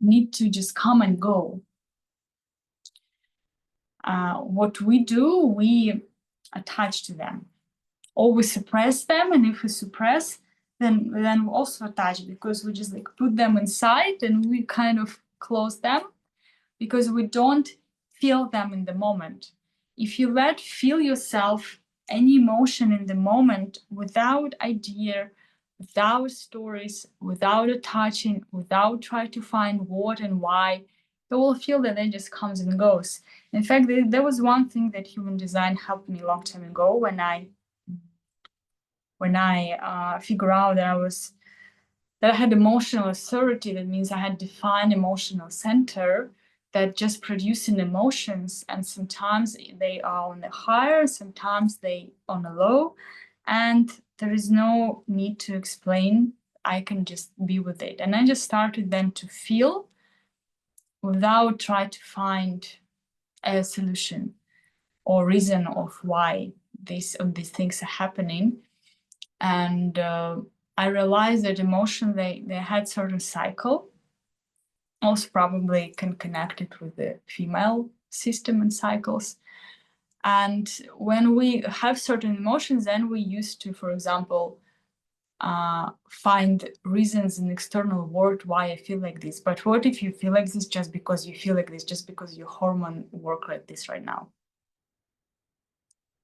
need to just come and go. What we do, we attach to them, or we suppress them, and if we suppress, then we also attach, because we just like put them inside and we kind of close them, because we don't feel them in the moment. If you feel yourself any emotion in the moment without idea, without stories, without attaching, without trying to find what and why, you will feel that it just comes and goes. In fact, there was one thing that human design helped me a long time ago, when I figured out that I had emotional authority. That means I had defined emotional center that just producing emotions, and sometimes they are on the higher, sometimes they on the low, and there is no need to explain. I can just be with it. And I just started then to feel without trying to find a solution or reason of why these things are happening. And I realized that emotion, they had certain cycle. Also probably can connect it with the female system and cycles. And when we have certain emotions, then we used to, for example, find reasons in external world why I feel like this. But what if you feel like this just because you feel like this, just because your hormone work like this right now?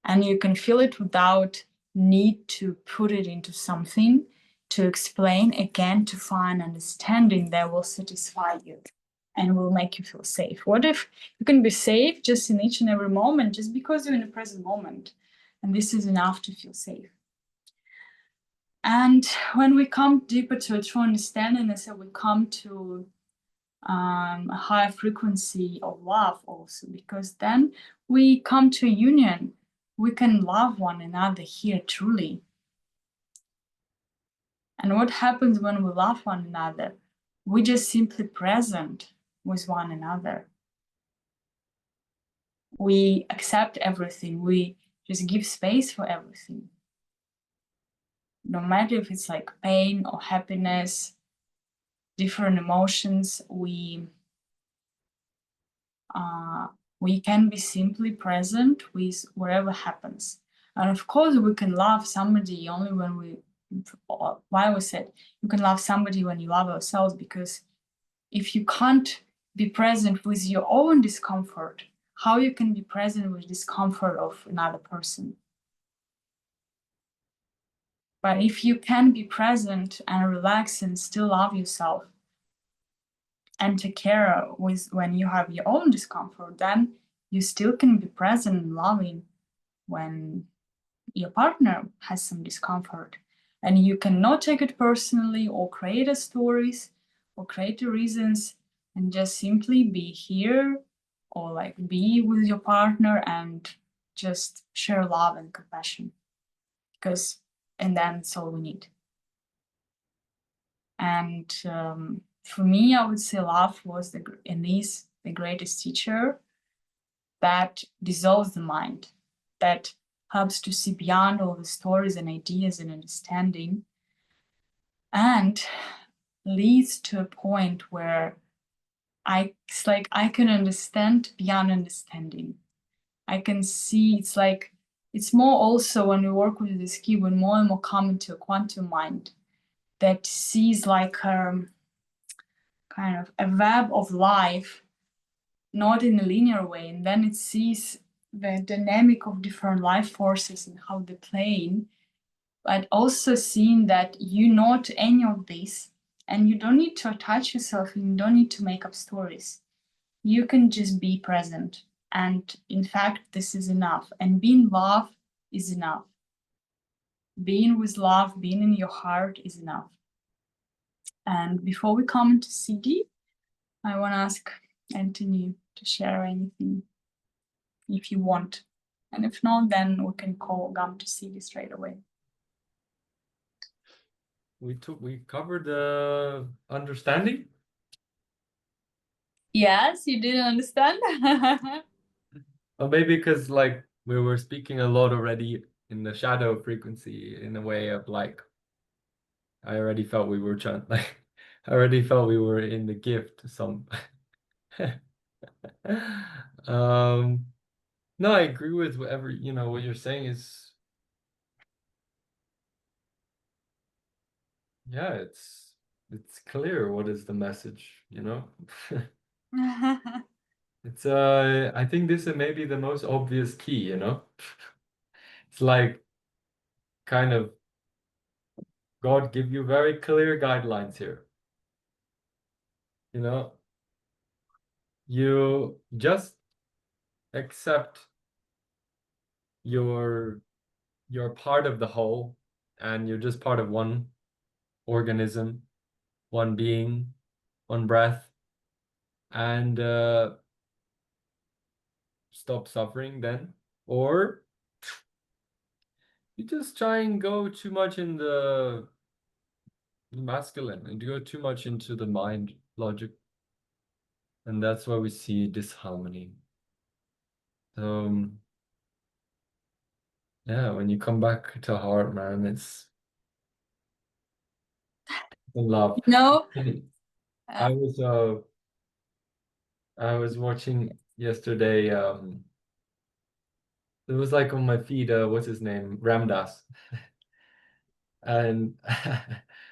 And you can feel it without need to put it into something to explain, again, to find understanding that will satisfy you and will make you feel safe. What if you can be safe just in each and every moment, just because you're in the present moment, and this is enough to feel safe? And when we come deeper to a true understanding, I said we come to a higher frequency of love also, because then we come to a union. We can love one another here truly. And what happens when we love one another? We just simply present with one another. We accept everything. We just give space for everything. No matter if it's like pain or happiness, different emotions, we can be simply present with whatever happens. And of course, we can love somebody only when why we said you can love somebody when you love ourselves, because if you can't be present with your own discomfort, how you can be present with discomfort of another person? But if you can be present and relax and still love yourself and take care with when you have your own discomfort, then you still can be present and loving when your partner has some discomfort. And you cannot take it personally or create a stories or create the reasons, and just simply be here or like be with your partner and just share love and compassion. Because, and that's all we need. And for me, I would say love was and is the greatest teacher that dissolves the mind, that helps to see beyond all the stories and ideas and understanding, and leads to a point where it's like I can understand beyond understanding. I can see, it's like, it's more also when we work with this key, when more and more come into a quantum mind that sees like kind of a web of life, not in a linear way, and then it sees the dynamic of different life forces and how they play, but also seeing that you're not any of this, and you don't need to attach yourself, and you don't need to make up stories. You can just be present. And in fact, this is enough. And being love is enough. Being with love, being in your heart is enough. And before we come into CD, I want to ask Anthony to share anything if you want. And if not, then we can come to CD straight away. We covered the understanding. Yes, you didn't understand? Or maybe because like we were speaking a lot already in the shadow frequency in a way of like I already felt we were trying like I already felt we were in the gift some no, I agree with whatever what you're saying is yeah, it's clear what is the message. It's I think this is maybe the most obvious key. It's like kind of God give you very clear guidelines here. You just accept you're part of the whole, and you're just part of one organism, one being, one breath, and stop suffering then. Or you just try and go too much in the masculine and go too much into the mind logic. And that's why we see disharmony. So yeah, when you come back to heart, man, it's love. No. I was watching yesterday, it was like on my feed, what's his name? Ramdas. And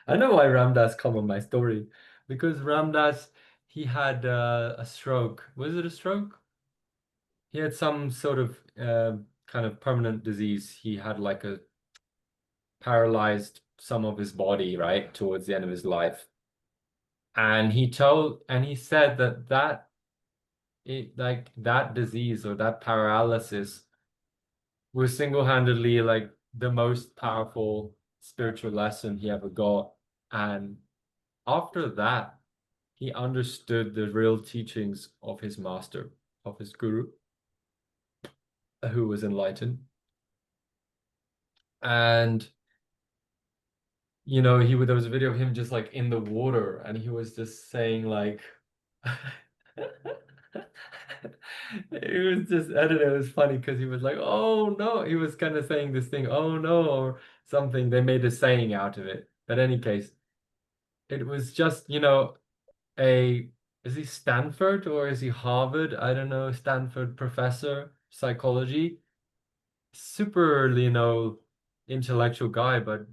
I know why Ramdas come on my story, because Ramdas, he had a stroke. Was it a stroke? He had some sort of kind of permanent disease. He had like a paralyzed some of his body, right, towards the end of his life. And he said like that disease or that paralysis was single-handedly like the most powerful spiritual lesson he ever got. And after that, he understood the real teachings of his master, of his guru, who was enlightened. And there was a video of him just like in the water, and he was just saying like it was just, I don't know, it was funny because he was like, oh no, he was kind of saying this thing, oh no, or something. They made a saying out of it. But in any case, it was just, is he Stanford or is he Harvard? I don't know, Stanford professor, psychology, super, intellectual guy, but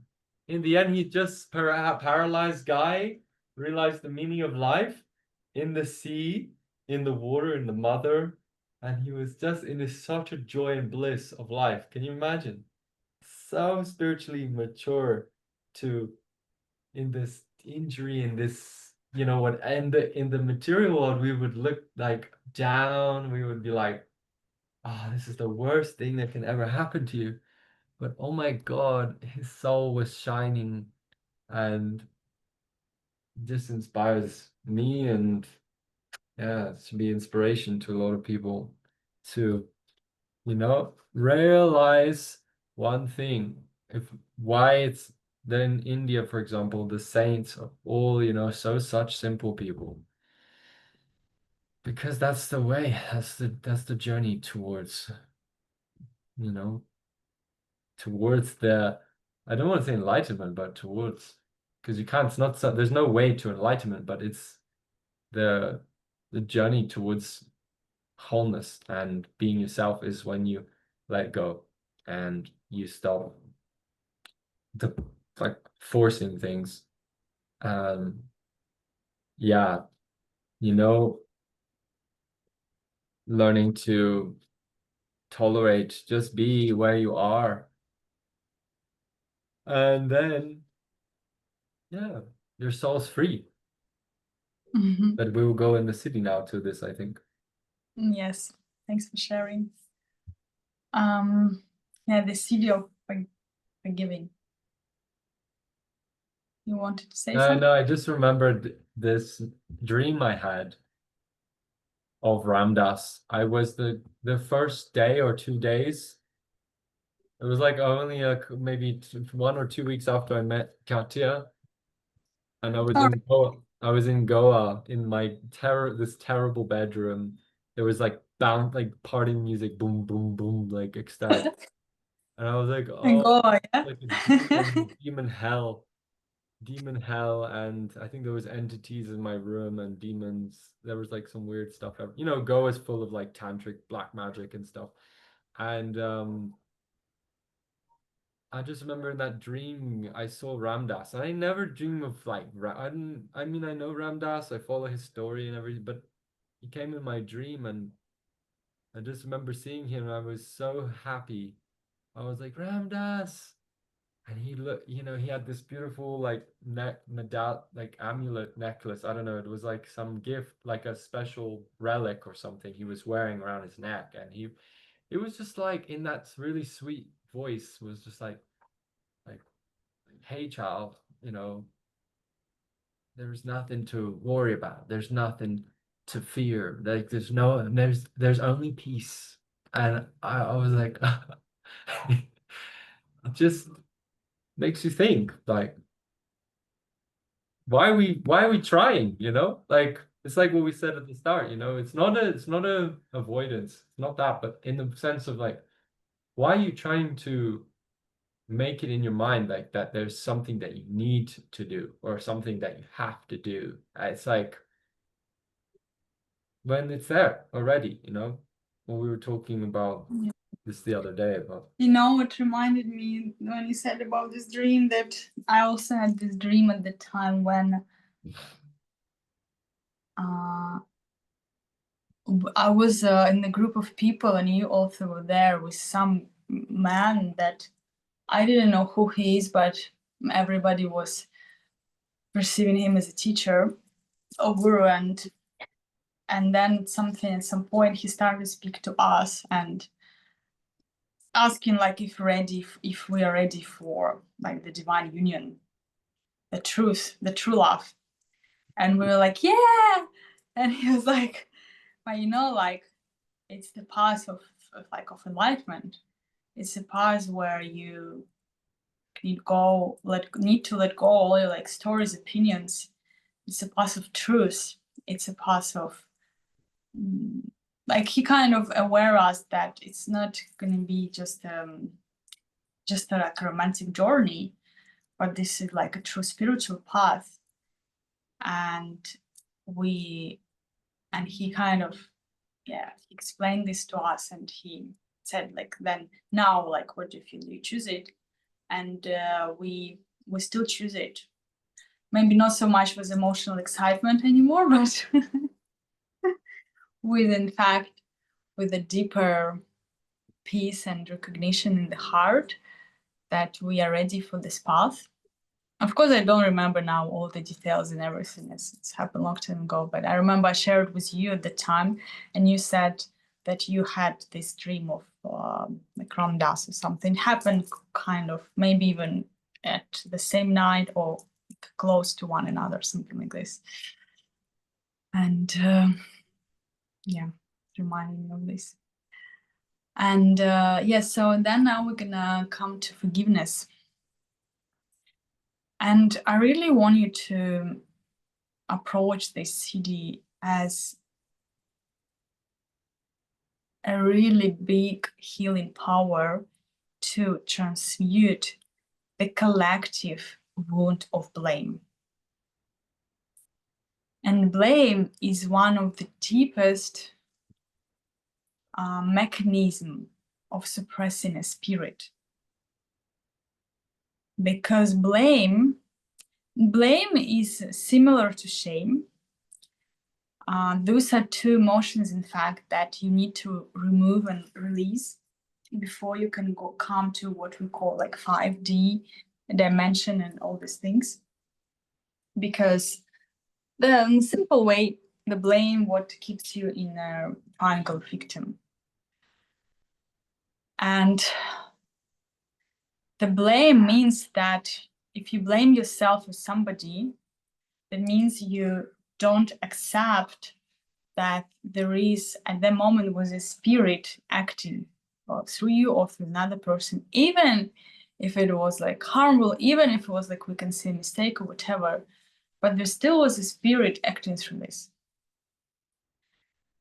in the end, he just paralyzed guy, realized the meaning of life in the sea, in the water, in the mother, and he was just in this such a joy and bliss of life. Can you imagine? So spiritually mature to in this injury, in this, what in the material world, we would look like down, we would be like, oh, this is the worst thing that can ever happen to you. but oh my God, his soul was shining, and this inspires me, and yeah, it should be inspiration to a lot of people to, realize one thing. If why it's then India, for example, the saints are all, such simple people. Because that's the way, that's the journey towards, you know, towards the, I don't want to say enlightenment, but towards, because you can't, it's not, there's no way to enlightenment, but it's the journey towards wholeness, and being yourself is when you let go and you stop the like forcing things. Um, yeah, you know, learning to tolerate, just be where you are. And then, yeah, your soul's free. But we will go in the city now to this, I think. Yes, thanks for sharing. Yeah, the city of forgiving. You wanted to say something? No, I just remembered this dream I had of Ramdas. I was the first day or 2 days. It was like only maybe 1 or 2 weeks after I met Katya, and I was All in Goa. I was in Goa in my this terrible bedroom. There was like like party music, boom, boom, boom, like ecstatic. right. And I was like, And oh, Goa, yeah. like a demon hell. And I think there was entities in my room and demons. There was like some weird stuff. Goa is full of like tantric black magic and stuff. And I just remember in that dream I saw Ramdas. And I never dream of like I mean I know Ramdas, I follow his story and everything, but he came in my dream, and I just remember seeing him and I was so happy. I was like, Ramdas. And he looked, he had this beautiful like medal, like amulet necklace. I don't know, it was like some gift, like a special relic or something he was wearing around his neck. And it was just like in that really sweet voice was just like, hey child, there's nothing to worry about. There's nothing to fear. Like there's only peace. And I was like, it just makes you think like, why are we trying, like it's like what we said at the start, it's not a avoidance, it's not that, but in the sense of like, why are you trying to make it in your mind like that there's something that you need to do or something that you have to do? It's like when it's there already, when we were talking about Yeah. this the other day about. It reminded me when you said about this dream that I also had this dream at the time when I was in a group of people and you also were there with some man that I didn't know who he is, but everybody was perceiving him as a teacher or guru, and then something at some point he started to speak to us and asking like if we are ready for like the divine union, the truth, the true love. And we were like, yeah. And he was like, but like it's the path of enlightenment. It's a path where you need to let go all your like stories, opinions. It's a path of truth. It's a path of like he kind of aware us that it's not going to be just a like romantic journey, but this is like a true spiritual path. And we and he kind of he explained this to us, and he said like, then now like what do you feel, you choose it? And we still choose it, maybe not so much with emotional excitement anymore, but with in fact with a deeper peace and recognition in the heart that we are ready for this path. Of course, I don't remember now all the details and everything. It's happened a long time ago, but I remember I shared with you at the time, and you said that you had this dream of like Ramdas or something happened kind of maybe even at the same night or close to one another, something like this. And yeah, reminding me of this. And yeah, so then now we're gonna come to forgiveness. And I really want you to approach this CD as a really big healing power to transmute the collective wound of blame. And blame is one of the deepest mechanism of suppressing a spirit. Because blame is similar to shame. Those are two emotions, in fact, that you need to remove and release before you can come to what we call like 5D dimension and all these things. Because the simple way, the blame, what keeps you in a triangle victim. And the blame means that if you blame yourself or somebody, that means you don't accept that there is at the moment was a spirit acting through you or through another person, even if it was like harmful, even if it was like we can say mistake or whatever, but there still was a spirit acting through this.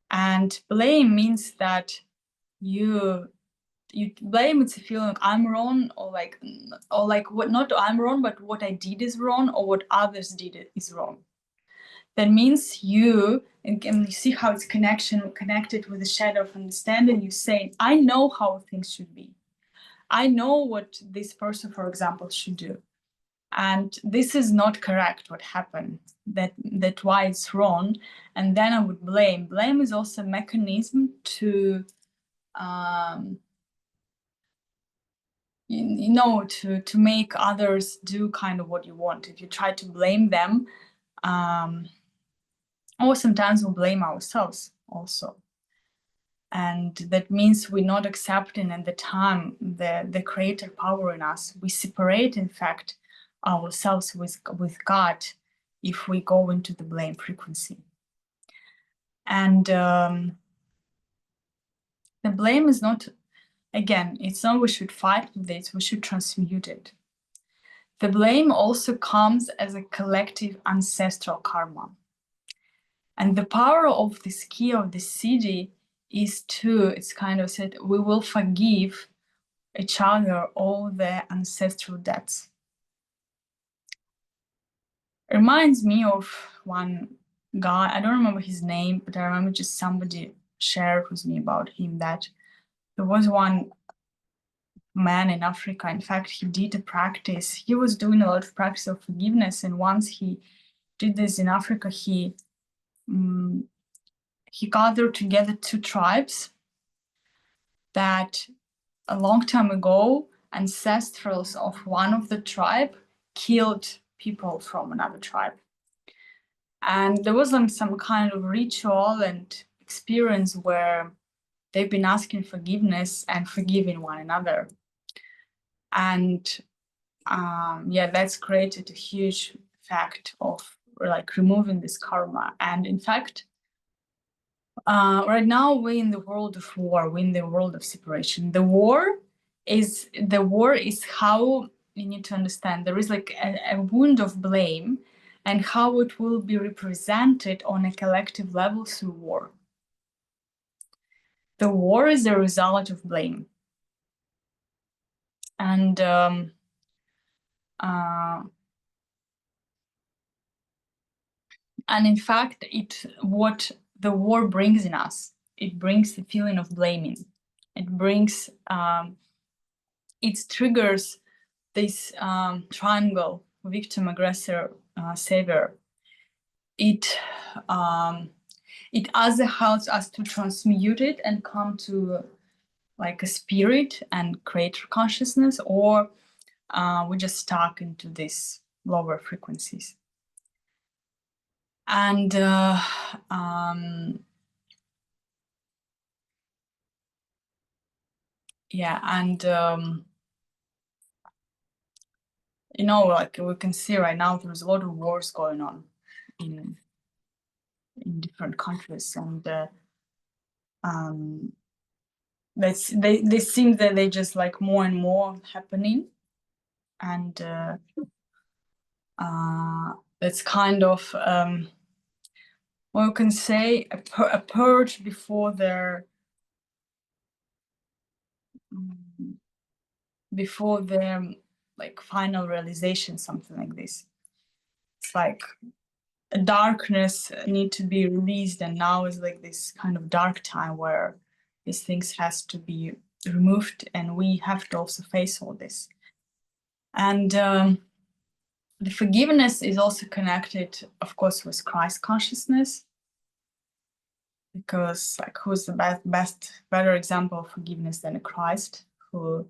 And blame means that you blame, it's a feeling like I'm wrong, or like what, not I'm wrong, but what I did is wrong, or what others did is wrong. That means you, and you see how it's connected with the shadow of understanding. You say, I know how things should be. I know what this person, for example, should do. And this is not correct, what happened, that why it's wrong. And then I would blame. Blame is also a mechanism to, you know, to make others do kind of what you want. If you try to blame them, or sometimes we blame ourselves also. And that means we're not accepting at the time the creator power in us. We separate, in fact, ourselves with God if we go into the blame frequency. And the blame is not, again, it's not we should fight with it, we should transmute it. The blame also comes as a collective ancestral karma. And the power of this key of the CD is to, it's kind of said, we will forgive each other all the ancestral debts. It reminds me of one guy, I don't remember his name, but I remember just somebody shared with me about him that there was one man in Africa. In fact, he did a practice. He was doing a lot of practice of forgiveness. And once he did this in Africa, he gathered together two tribes that a long time ago, ancestrals of one of the tribe killed people from another tribe. And there was some kind of ritual and experience where they've been asking forgiveness and forgiving one another. And yeah, that's created a huge fact of like removing this karma. And in fact, right now we're in the world of war, we're in the world of separation. The war is how you need to understand there is like a wound of blame and how it will be represented on a collective level through war. The war is a result of blame. And in fact, what the war brings in us, it brings the feeling of blaming. It brings, it triggers this triangle, victim, aggressor, savior. It either helps us to transmute it and come to like a spirit and create consciousness, or we're just stuck into these lower frequencies. And Yeah, and you know, like we can see right now, there's a lot of wars going on in different countries, and they seem that they just like more and more happening, and it's kind of well, you can say a purge before their like final realization, something like this. It's like a darkness need to be released, and now is like this kind of dark time where these things has to be removed, and we have to also face all this. And the forgiveness is also connected, of course, with Christ consciousness, because like who's the better example of forgiveness than a Christ who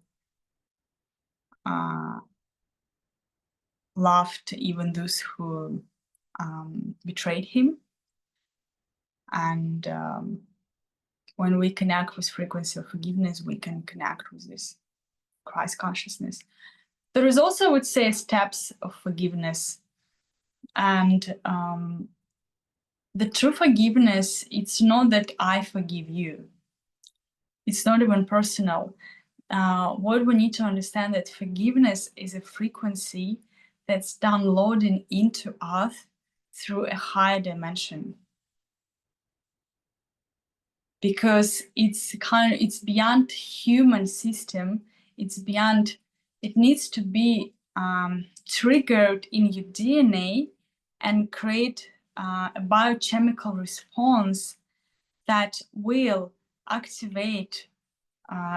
loved even those who betrayed him. And when we connect with frequency of forgiveness, we can connect with this Christ consciousness. There is also, I would say, steps of forgiveness. And the true forgiveness, it's not that I forgive you. It's not even personal. What we need to understand that forgiveness is a frequency that's downloading into us through a higher dimension. Because it's beyond human system. It's beyond, it needs to be triggered in your DNA and create a biochemical response that will activate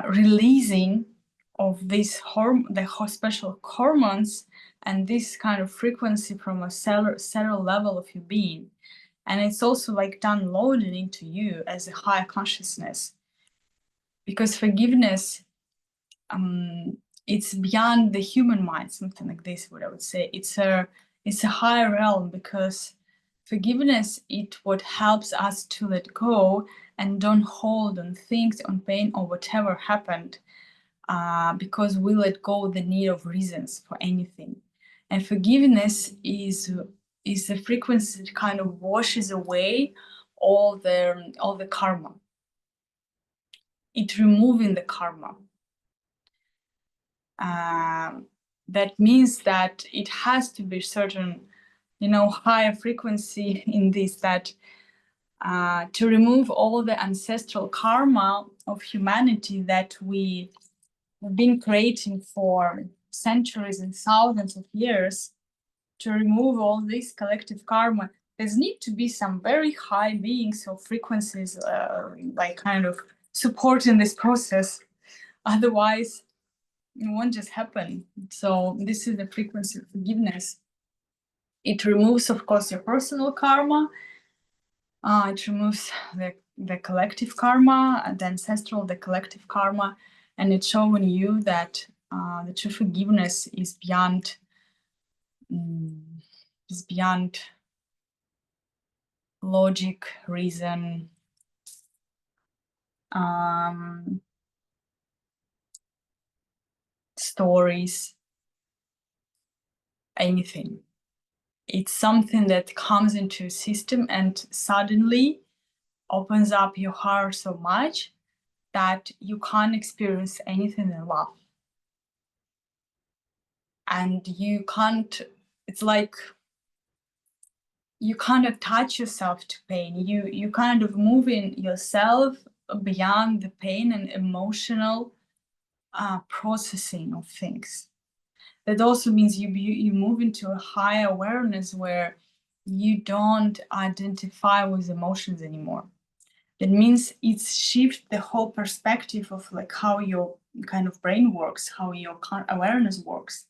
releasing of this special hormones and this kind of frequency from a cellular level of your being. And it's also like downloaded into you as a higher consciousness. Because forgiveness, it's beyond the human mind, something like this, what I would say. It's a higher realm, because forgiveness, it what helps us to let go and don't hold on things, on pain or whatever happened, because we let go the need of reasons for anything. And forgiveness is the frequency that kind of washes away all the karma. It removing the karma. That means that it has to be certain, higher frequency in this, that to remove all the ancestral karma of humanity that we've been creating for centuries and thousands of years. To remove all this collective karma, there's need to be some very high beings or frequencies like kind of supporting this process. Otherwise, it won't just happen. So this is the frequency of forgiveness. It removes, of course, your personal karma. It removes the collective karma, the ancestral, the collective karma, and it's showing you that the true forgiveness is beyond logic, reason, stories, anything. It's something that comes into a system and suddenly opens up your heart so much that you can't experience anything in love. And you can't, it's like you can't attach yourself to pain. You kind of moving yourself beyond the pain and emotional processing of things. That also means you move into a higher awareness where you don't identify with emotions anymore. That means it's shift the whole perspective of like how your kind of brain works, how your awareness works.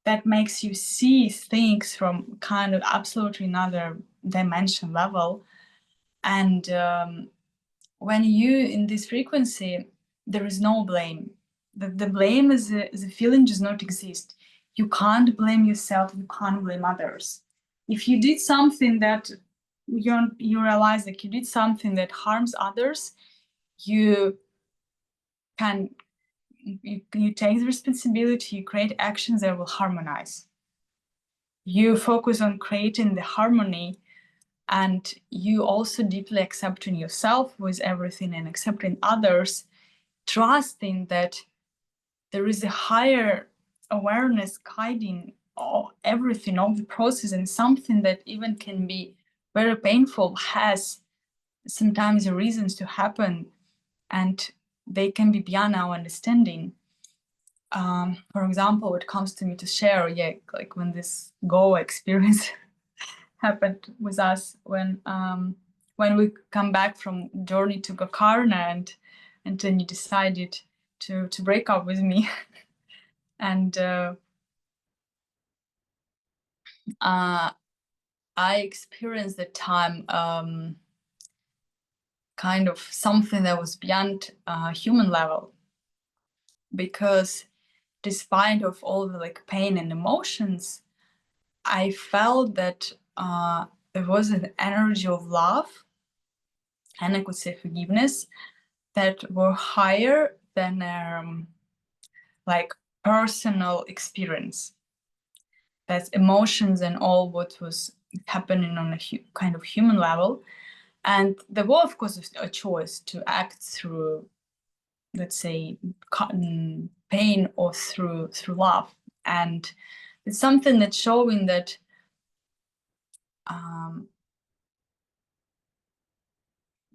That makes you see things from kind of absolutely another dimension level. And when you in this frequency, there is no blame. The blame is a feeling does not exist. You can't blame yourself, you can't blame others. If you did something that you realize that you did something that harms others, you can you take the responsibility, you create actions that will harmonize. You focus on creating the harmony, and you also deeply accepting yourself with everything and accepting others, trusting that there is a higher awareness guiding everything, all the process, and something that even can be very painful has sometimes reasons to happen, and they can be beyond our understanding. For example, what comes to me to share, yeah, like when this Goa experience happened with us, when we come back from journey to Gokarna, and then you decided to break up with me, and I experienced the time kind of something that was beyond human level, because despite of all the like pain and emotions, I felt that there was an energy of love, and I could say forgiveness, that were higher than like personal experience. That's emotions and all what was happening on a kind of human level. And there was, of course, a choice to act through, let's say, pain or through love. And it's something that's showing that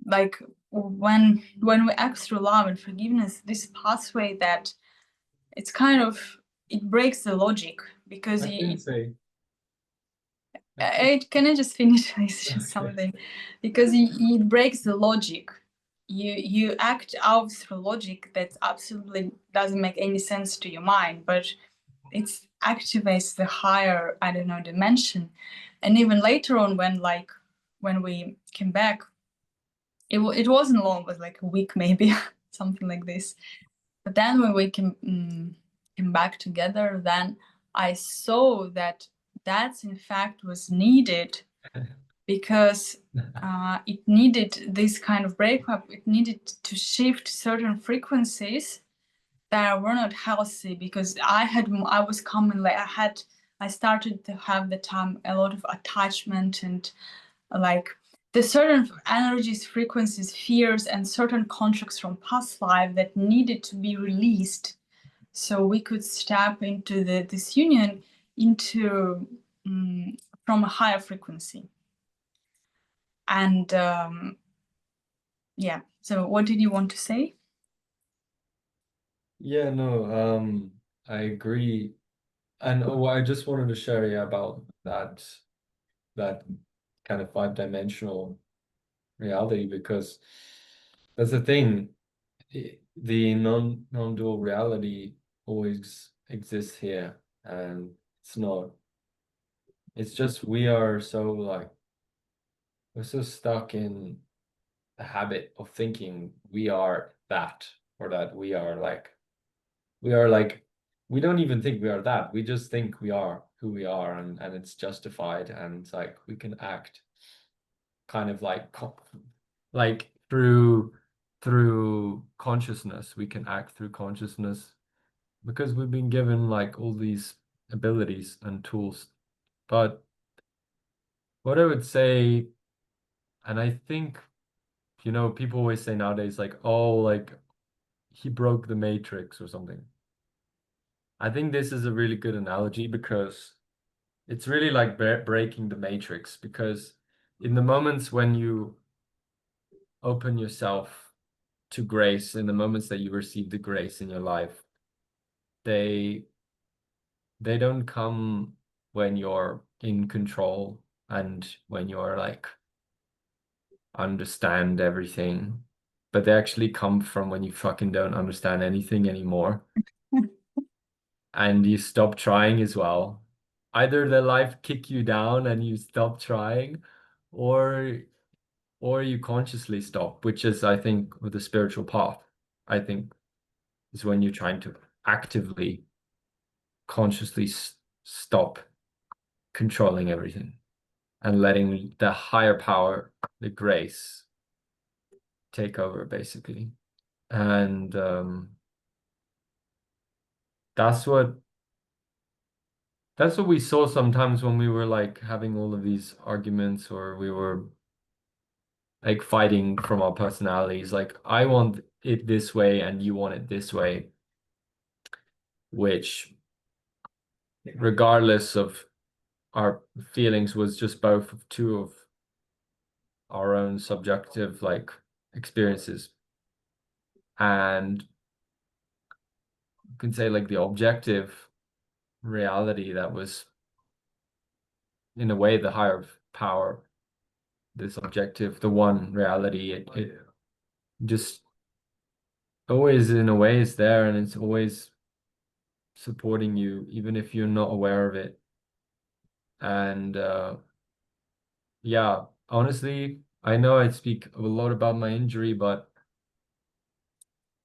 like when we act through love and forgiveness, this pathway that it's kind of, it breaks the logic, because I can say. can I just finish this Okay. something, because it breaks the logic. You act out through logic that absolutely doesn't make any sense to your mind, but it activates the higher, I don't know, dimension. And even later on, when we came back, it wasn't long, it was like a week maybe, something like this. But then when we came back together, then I saw that that's in fact was needed, because it needed this kind of breakup. It needed to shift certain frequencies that were not healthy, because I was coming, like I started to have the time a lot of attachment, and like the certain energies, frequencies, fears, and certain contracts from past life that needed to be released, so we could step into this union into from a higher frequency. And yeah, so what did you want to say? Yeah, no, I agree. And I just wanted to share, yeah, about that kind of five-dimensional reality, because that's the thing. The non-dual reality always exists here, and it's not. It's just we are so like we're so stuck in the habit of thinking we are that, or that we are like we don't even think we are that. We just think we are who we are, and it's justified, and it's like we can act kind of like through consciousness. We can act through consciousness because we've been given like all these abilities and tools. But what I would say, and I think, people always say nowadays, like, oh, like he broke the matrix or something. I think this is a really good analogy, because it's really like breaking the matrix, because in the moments when you open yourself to grace, in the moments that you receive the grace in your life, they they don't come when you're in control and when you're like understand everything, but they actually come from when you fucking don't understand anything anymore, and you stop trying as well. Either the life kick you down and you stop trying, or you consciously stop, which is, I think, with the spiritual path, I think, is when you're trying to actively, consciously stop controlling everything and letting the higher power, the grace, take over, basically. And that's what that's what we saw sometimes when we were like having all of these arguments, or we were like fighting from our personalities. Like, I want it this way and you want it this way, which, regardless of our feelings, was just both of two of our own subjective like experiences. And you can say like the objective reality that was in a way the higher power, this objective, the one reality, it just always in a way is there, and it's always supporting you even if you're not aware of it. And yeah, honestly, I know I speak a lot about my injury, but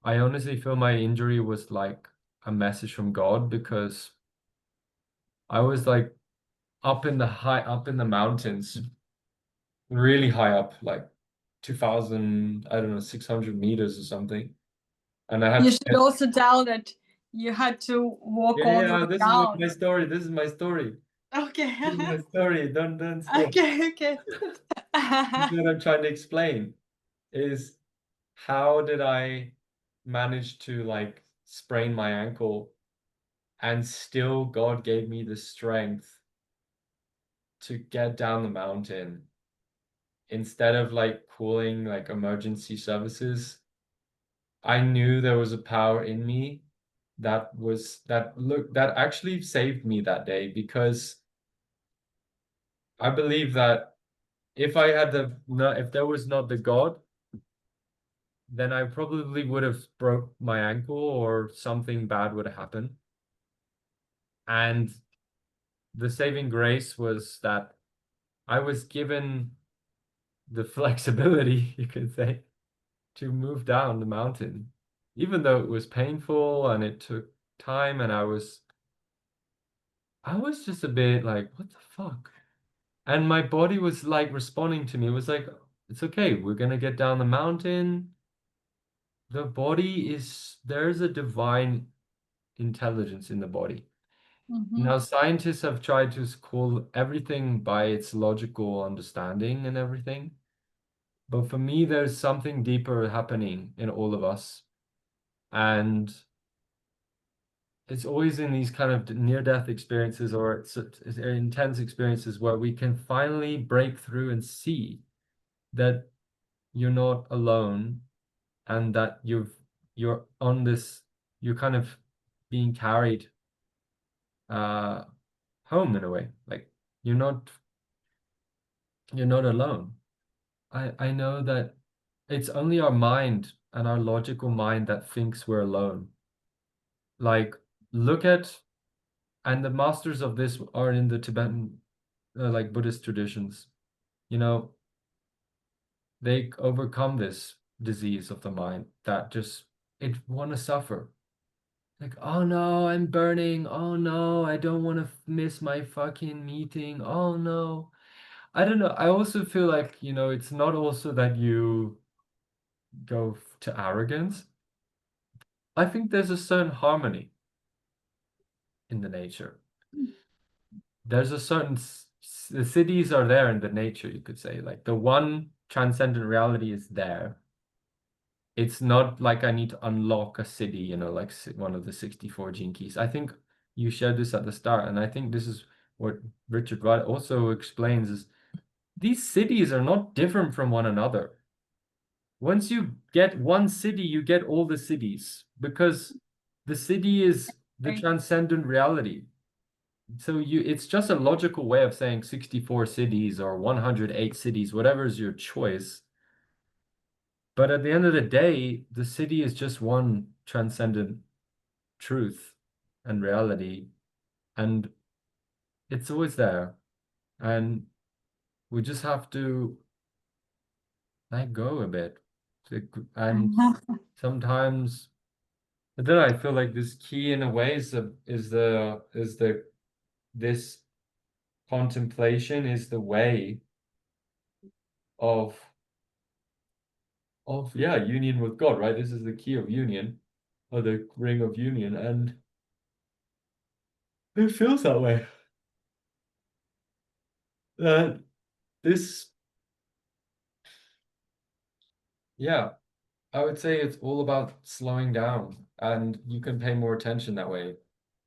I honestly feel my injury was like a message from God, because I was like up in the mountains, really high up, like 2000, I don't know, 600 meters or something. And I had You to should get, also tell that you had to walk yeah, all the yeah, way this is down. my story. This is my story. Okay. This is my story. Don't stop. Okay, okay. This is what I'm trying to explain is, how did I manage to like sprain my ankle, and still God gave me the strength to get down the mountain instead of like calling like emergency services. I knew there was a power in me that actually saved me that day, because I believe that if I had the no, if there was not the God, then I probably would have broke my ankle or something bad would have happened. And the saving grace was that I was given the flexibility, you could say, to move down the mountain, even though it was painful and it took time, and I was just a bit like, what the fuck? And my body was like responding to me. It was like, it's okay, we're gonna get down the mountain. The body is, there's a divine intelligence in the body. Mhm. Now, scientists have tried to call everything by its logical understanding and everything. But for me, there's something deeper happening in all of us. And it's always in these kind of near-death experiences, or it's intense experiences, where we can finally break through and see that you're not alone, and that you're on this, you're kind of being carried uh home in a way. Like, you're not you're not alone. I know that it's only our mind and our logical mind that thinks we're alone. Like, look at, and the masters of this are in the Tibetan, like Buddhist traditions. You know, they overcome this disease of the mind that just, it want to suffer. Like, oh no, I'm burning. Oh no, I don't want to miss my fucking meeting. Oh no. I don't know. I also feel like, it's not also that you go to arrogance. I think there's a certain harmony in the nature. There's a certain the cities are there in the nature, you could say. Like, the one transcendent reality is there. It's not like I need to unlock a city, like one of the 64 gene keys. I think you shared this at the start, and I think this is what Richard Wright also explains, is these cities are not different from one another. Once you get one city, you get all the cities, because the city is the Right. transcendent reality. So it's just a logical way of saying 64 cities or 108 cities, whatever is your choice. But at the end of the day, the city is just one transcendent truth and reality, and it's always there. And we just have to let go a bit. And sometimes, I don't know, I feel like this key in a way is the this contemplation is the way of union with God, right? This is the key of union, or the ring of union. And It feels that way. That this, yeah, I would say it's all about slowing down, and you can pay more attention that way.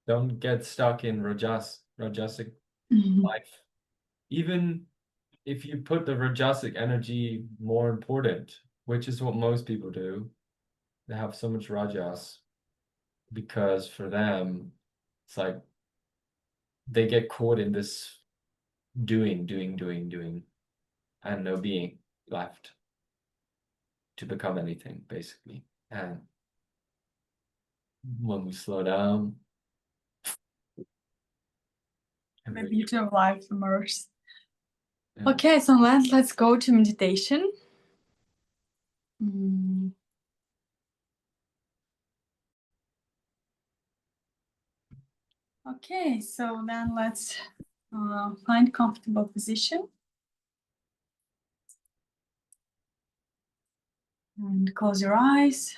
Don't get stuck in rajasic life. Even if you put the rajasic energy more important, which is what most people do, they have so much rajas because for them, it's like they get caught in this doing, and no being left to become anything, basically. And when we slow down, The everything, beauty of life emerges. yeah. Okay, so let's go to meditation. Mm. Okay, so then let's find comfortable position and close your eyes.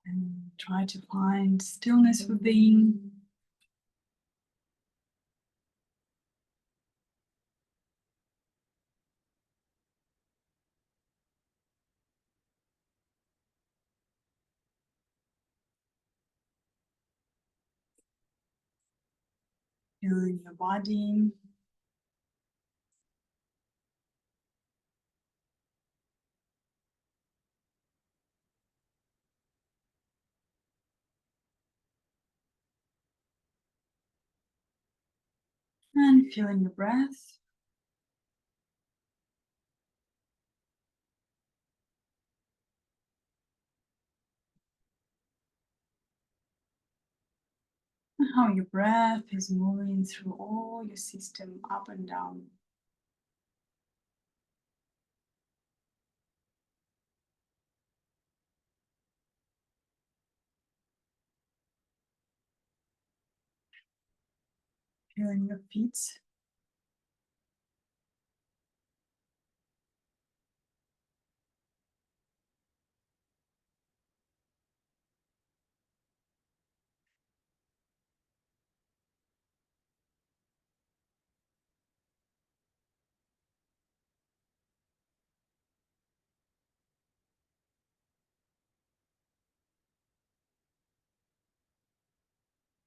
And try to find stillness within. Feeling your body. And feeling your breath. And how your breath is moving through all your system up and down. Feeling your feet.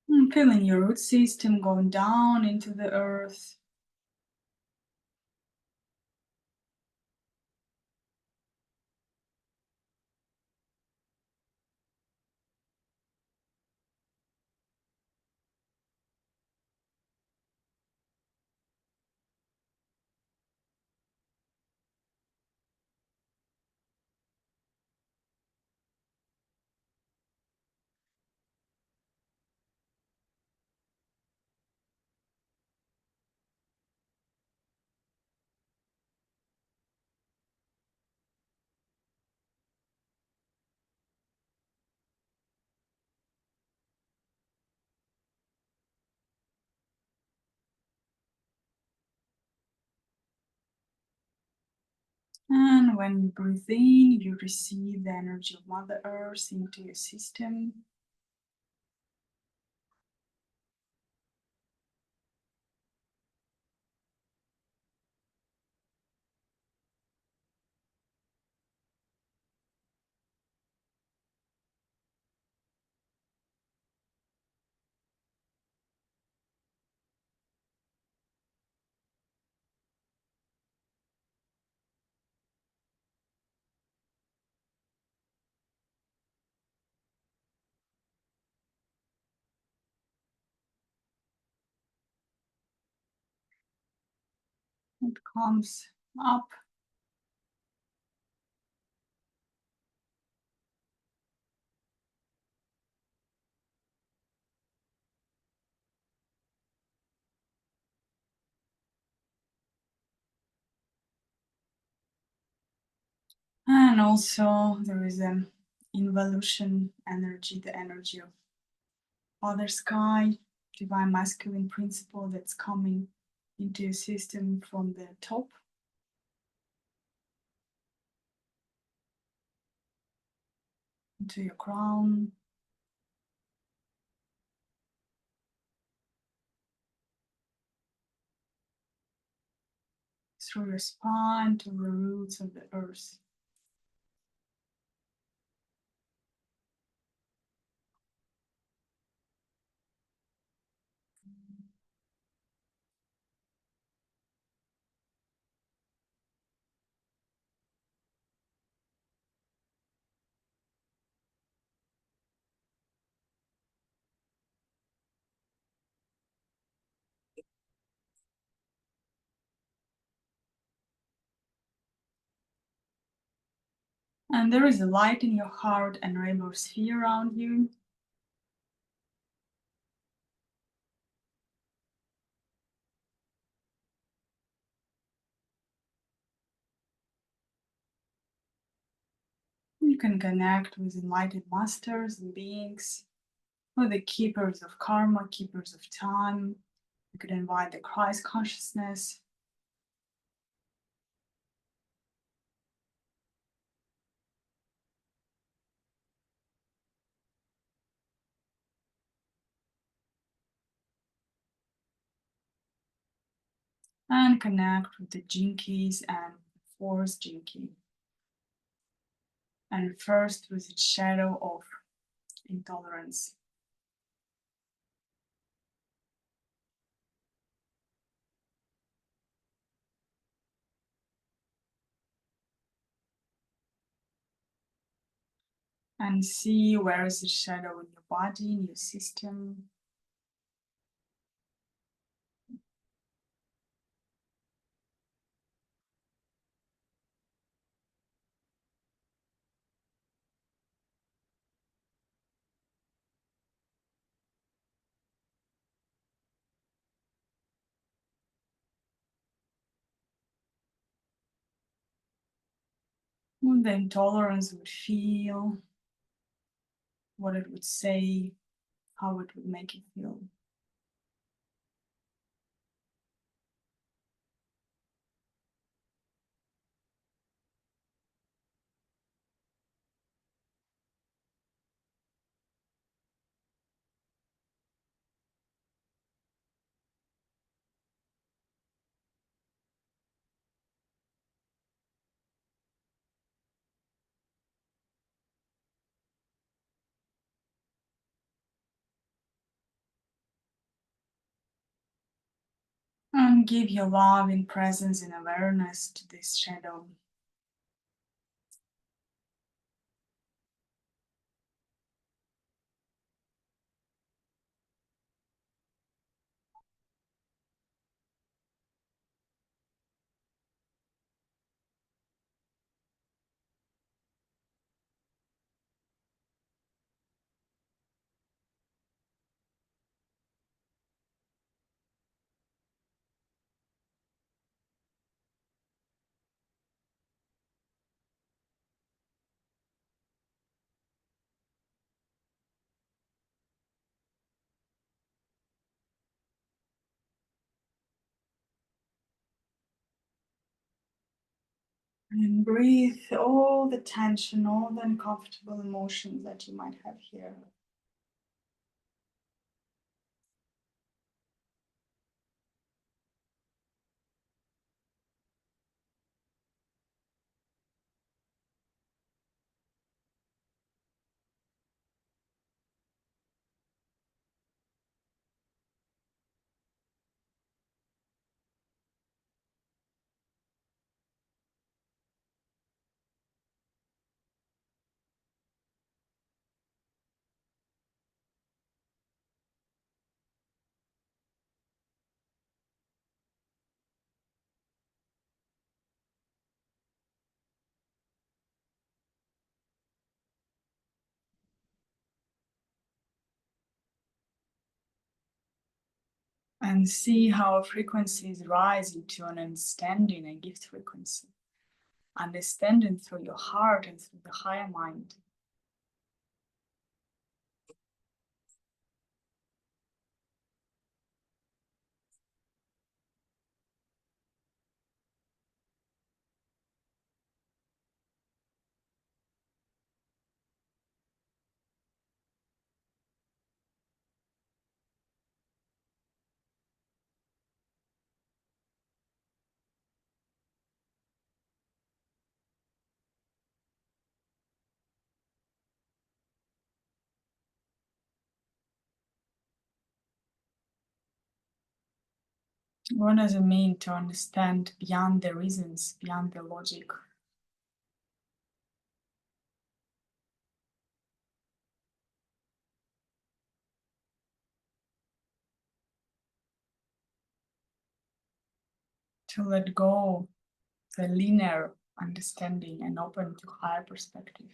And feeling your root system going down into the earth. And when you breathe in, you receive the energy of Mother Earth into your system. It comes up. And also there is an involution energy, the energy of Father Sky, divine masculine principle that's coming into your system from the top into your crown, through your spine to the roots of the earth. And there is a light in your heart and rainbow sphere around you. You can connect with enlightened masters and beings, or the keepers of karma, keepers of time. You could invite the Christ consciousness. And connect with the jinkies and the fourth jinky. And first with its shadow of intolerance. And see where is the shadow in your body, in your system. What the intolerance would feel, what it would say, how it would make you feel. And give your love in presence and awareness to this shadow. And breathe all the tension, all the uncomfortable emotions that you might have here. And see how frequencies rise into an understanding, a gift frequency. Understanding through your heart and through the higher mind. What does it mean to understand beyond the reasons, beyond the logic? To let go the linear understanding and open to higher perspective.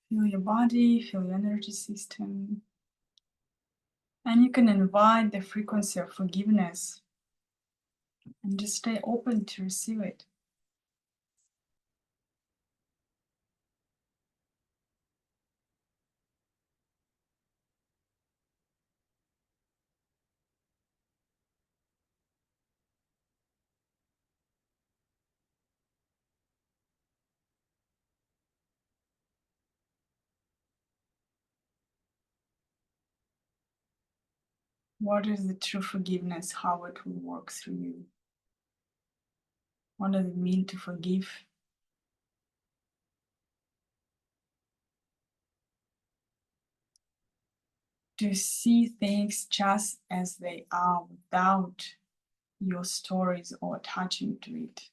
Feel your body, feel your energy system. And you can invite the frequency of forgiveness and just stay open to receive it. What is the true forgiveness? How it will work through you? What does it mean to forgive? To see things just as they are without your stories or attaching to it.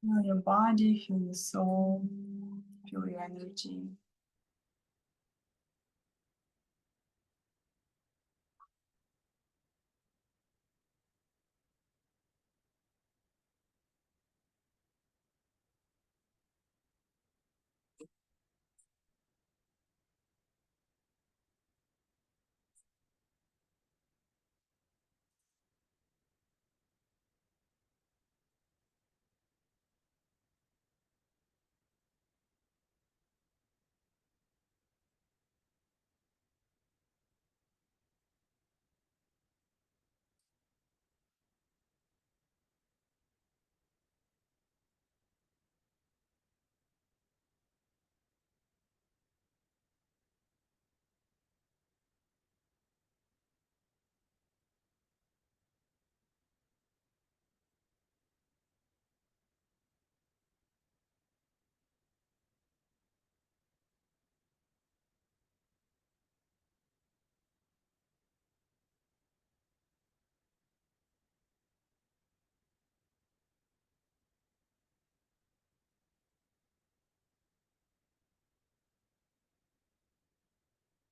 Feel your body, feel your soul, feel your energy.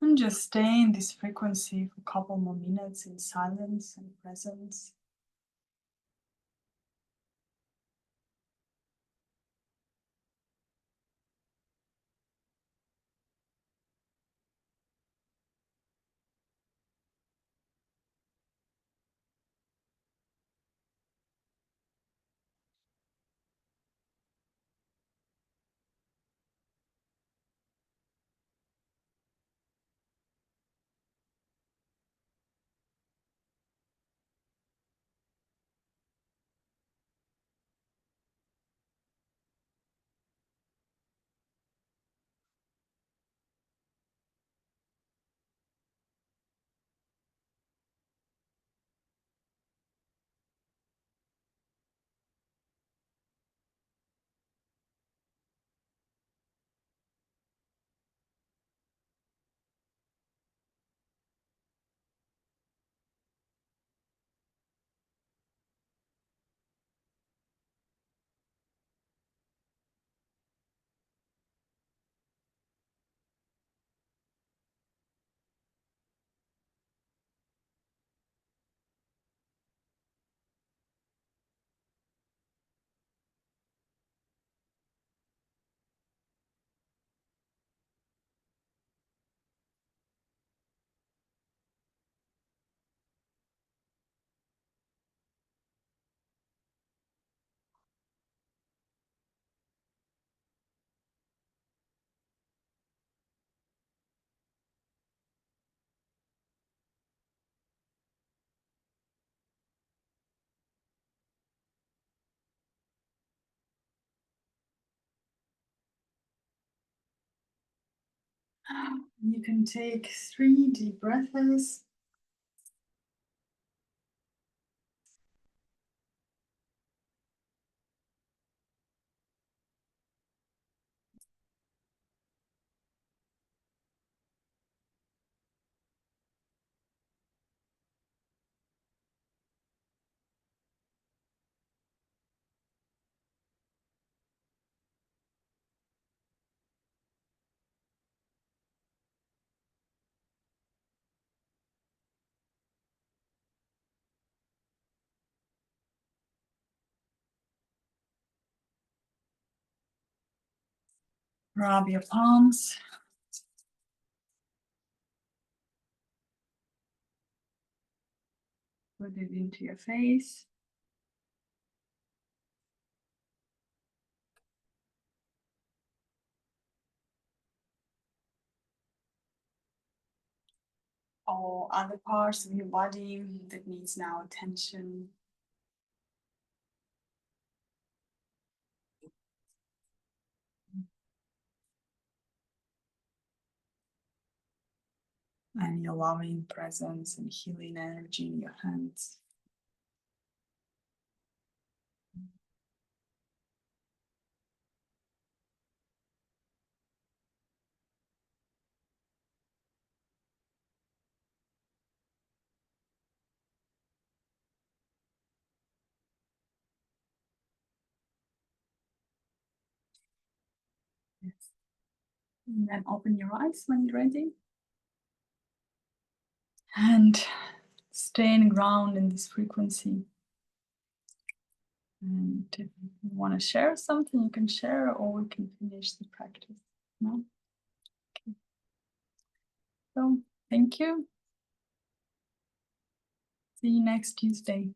And just stay in this frequency for a couple more minutes in silence and presence. You can take 3 deep breaths. Rub your palms. Put it into your face. All other parts of your body that needs now attention. And your loving presence and healing energy in your hands. Yes. And then open your eyes when you're ready. And stay in ground in this frequency. And if you want to share something, you can share, or we can finish the practice. No? Okay. So, thank you. See you next Tuesday.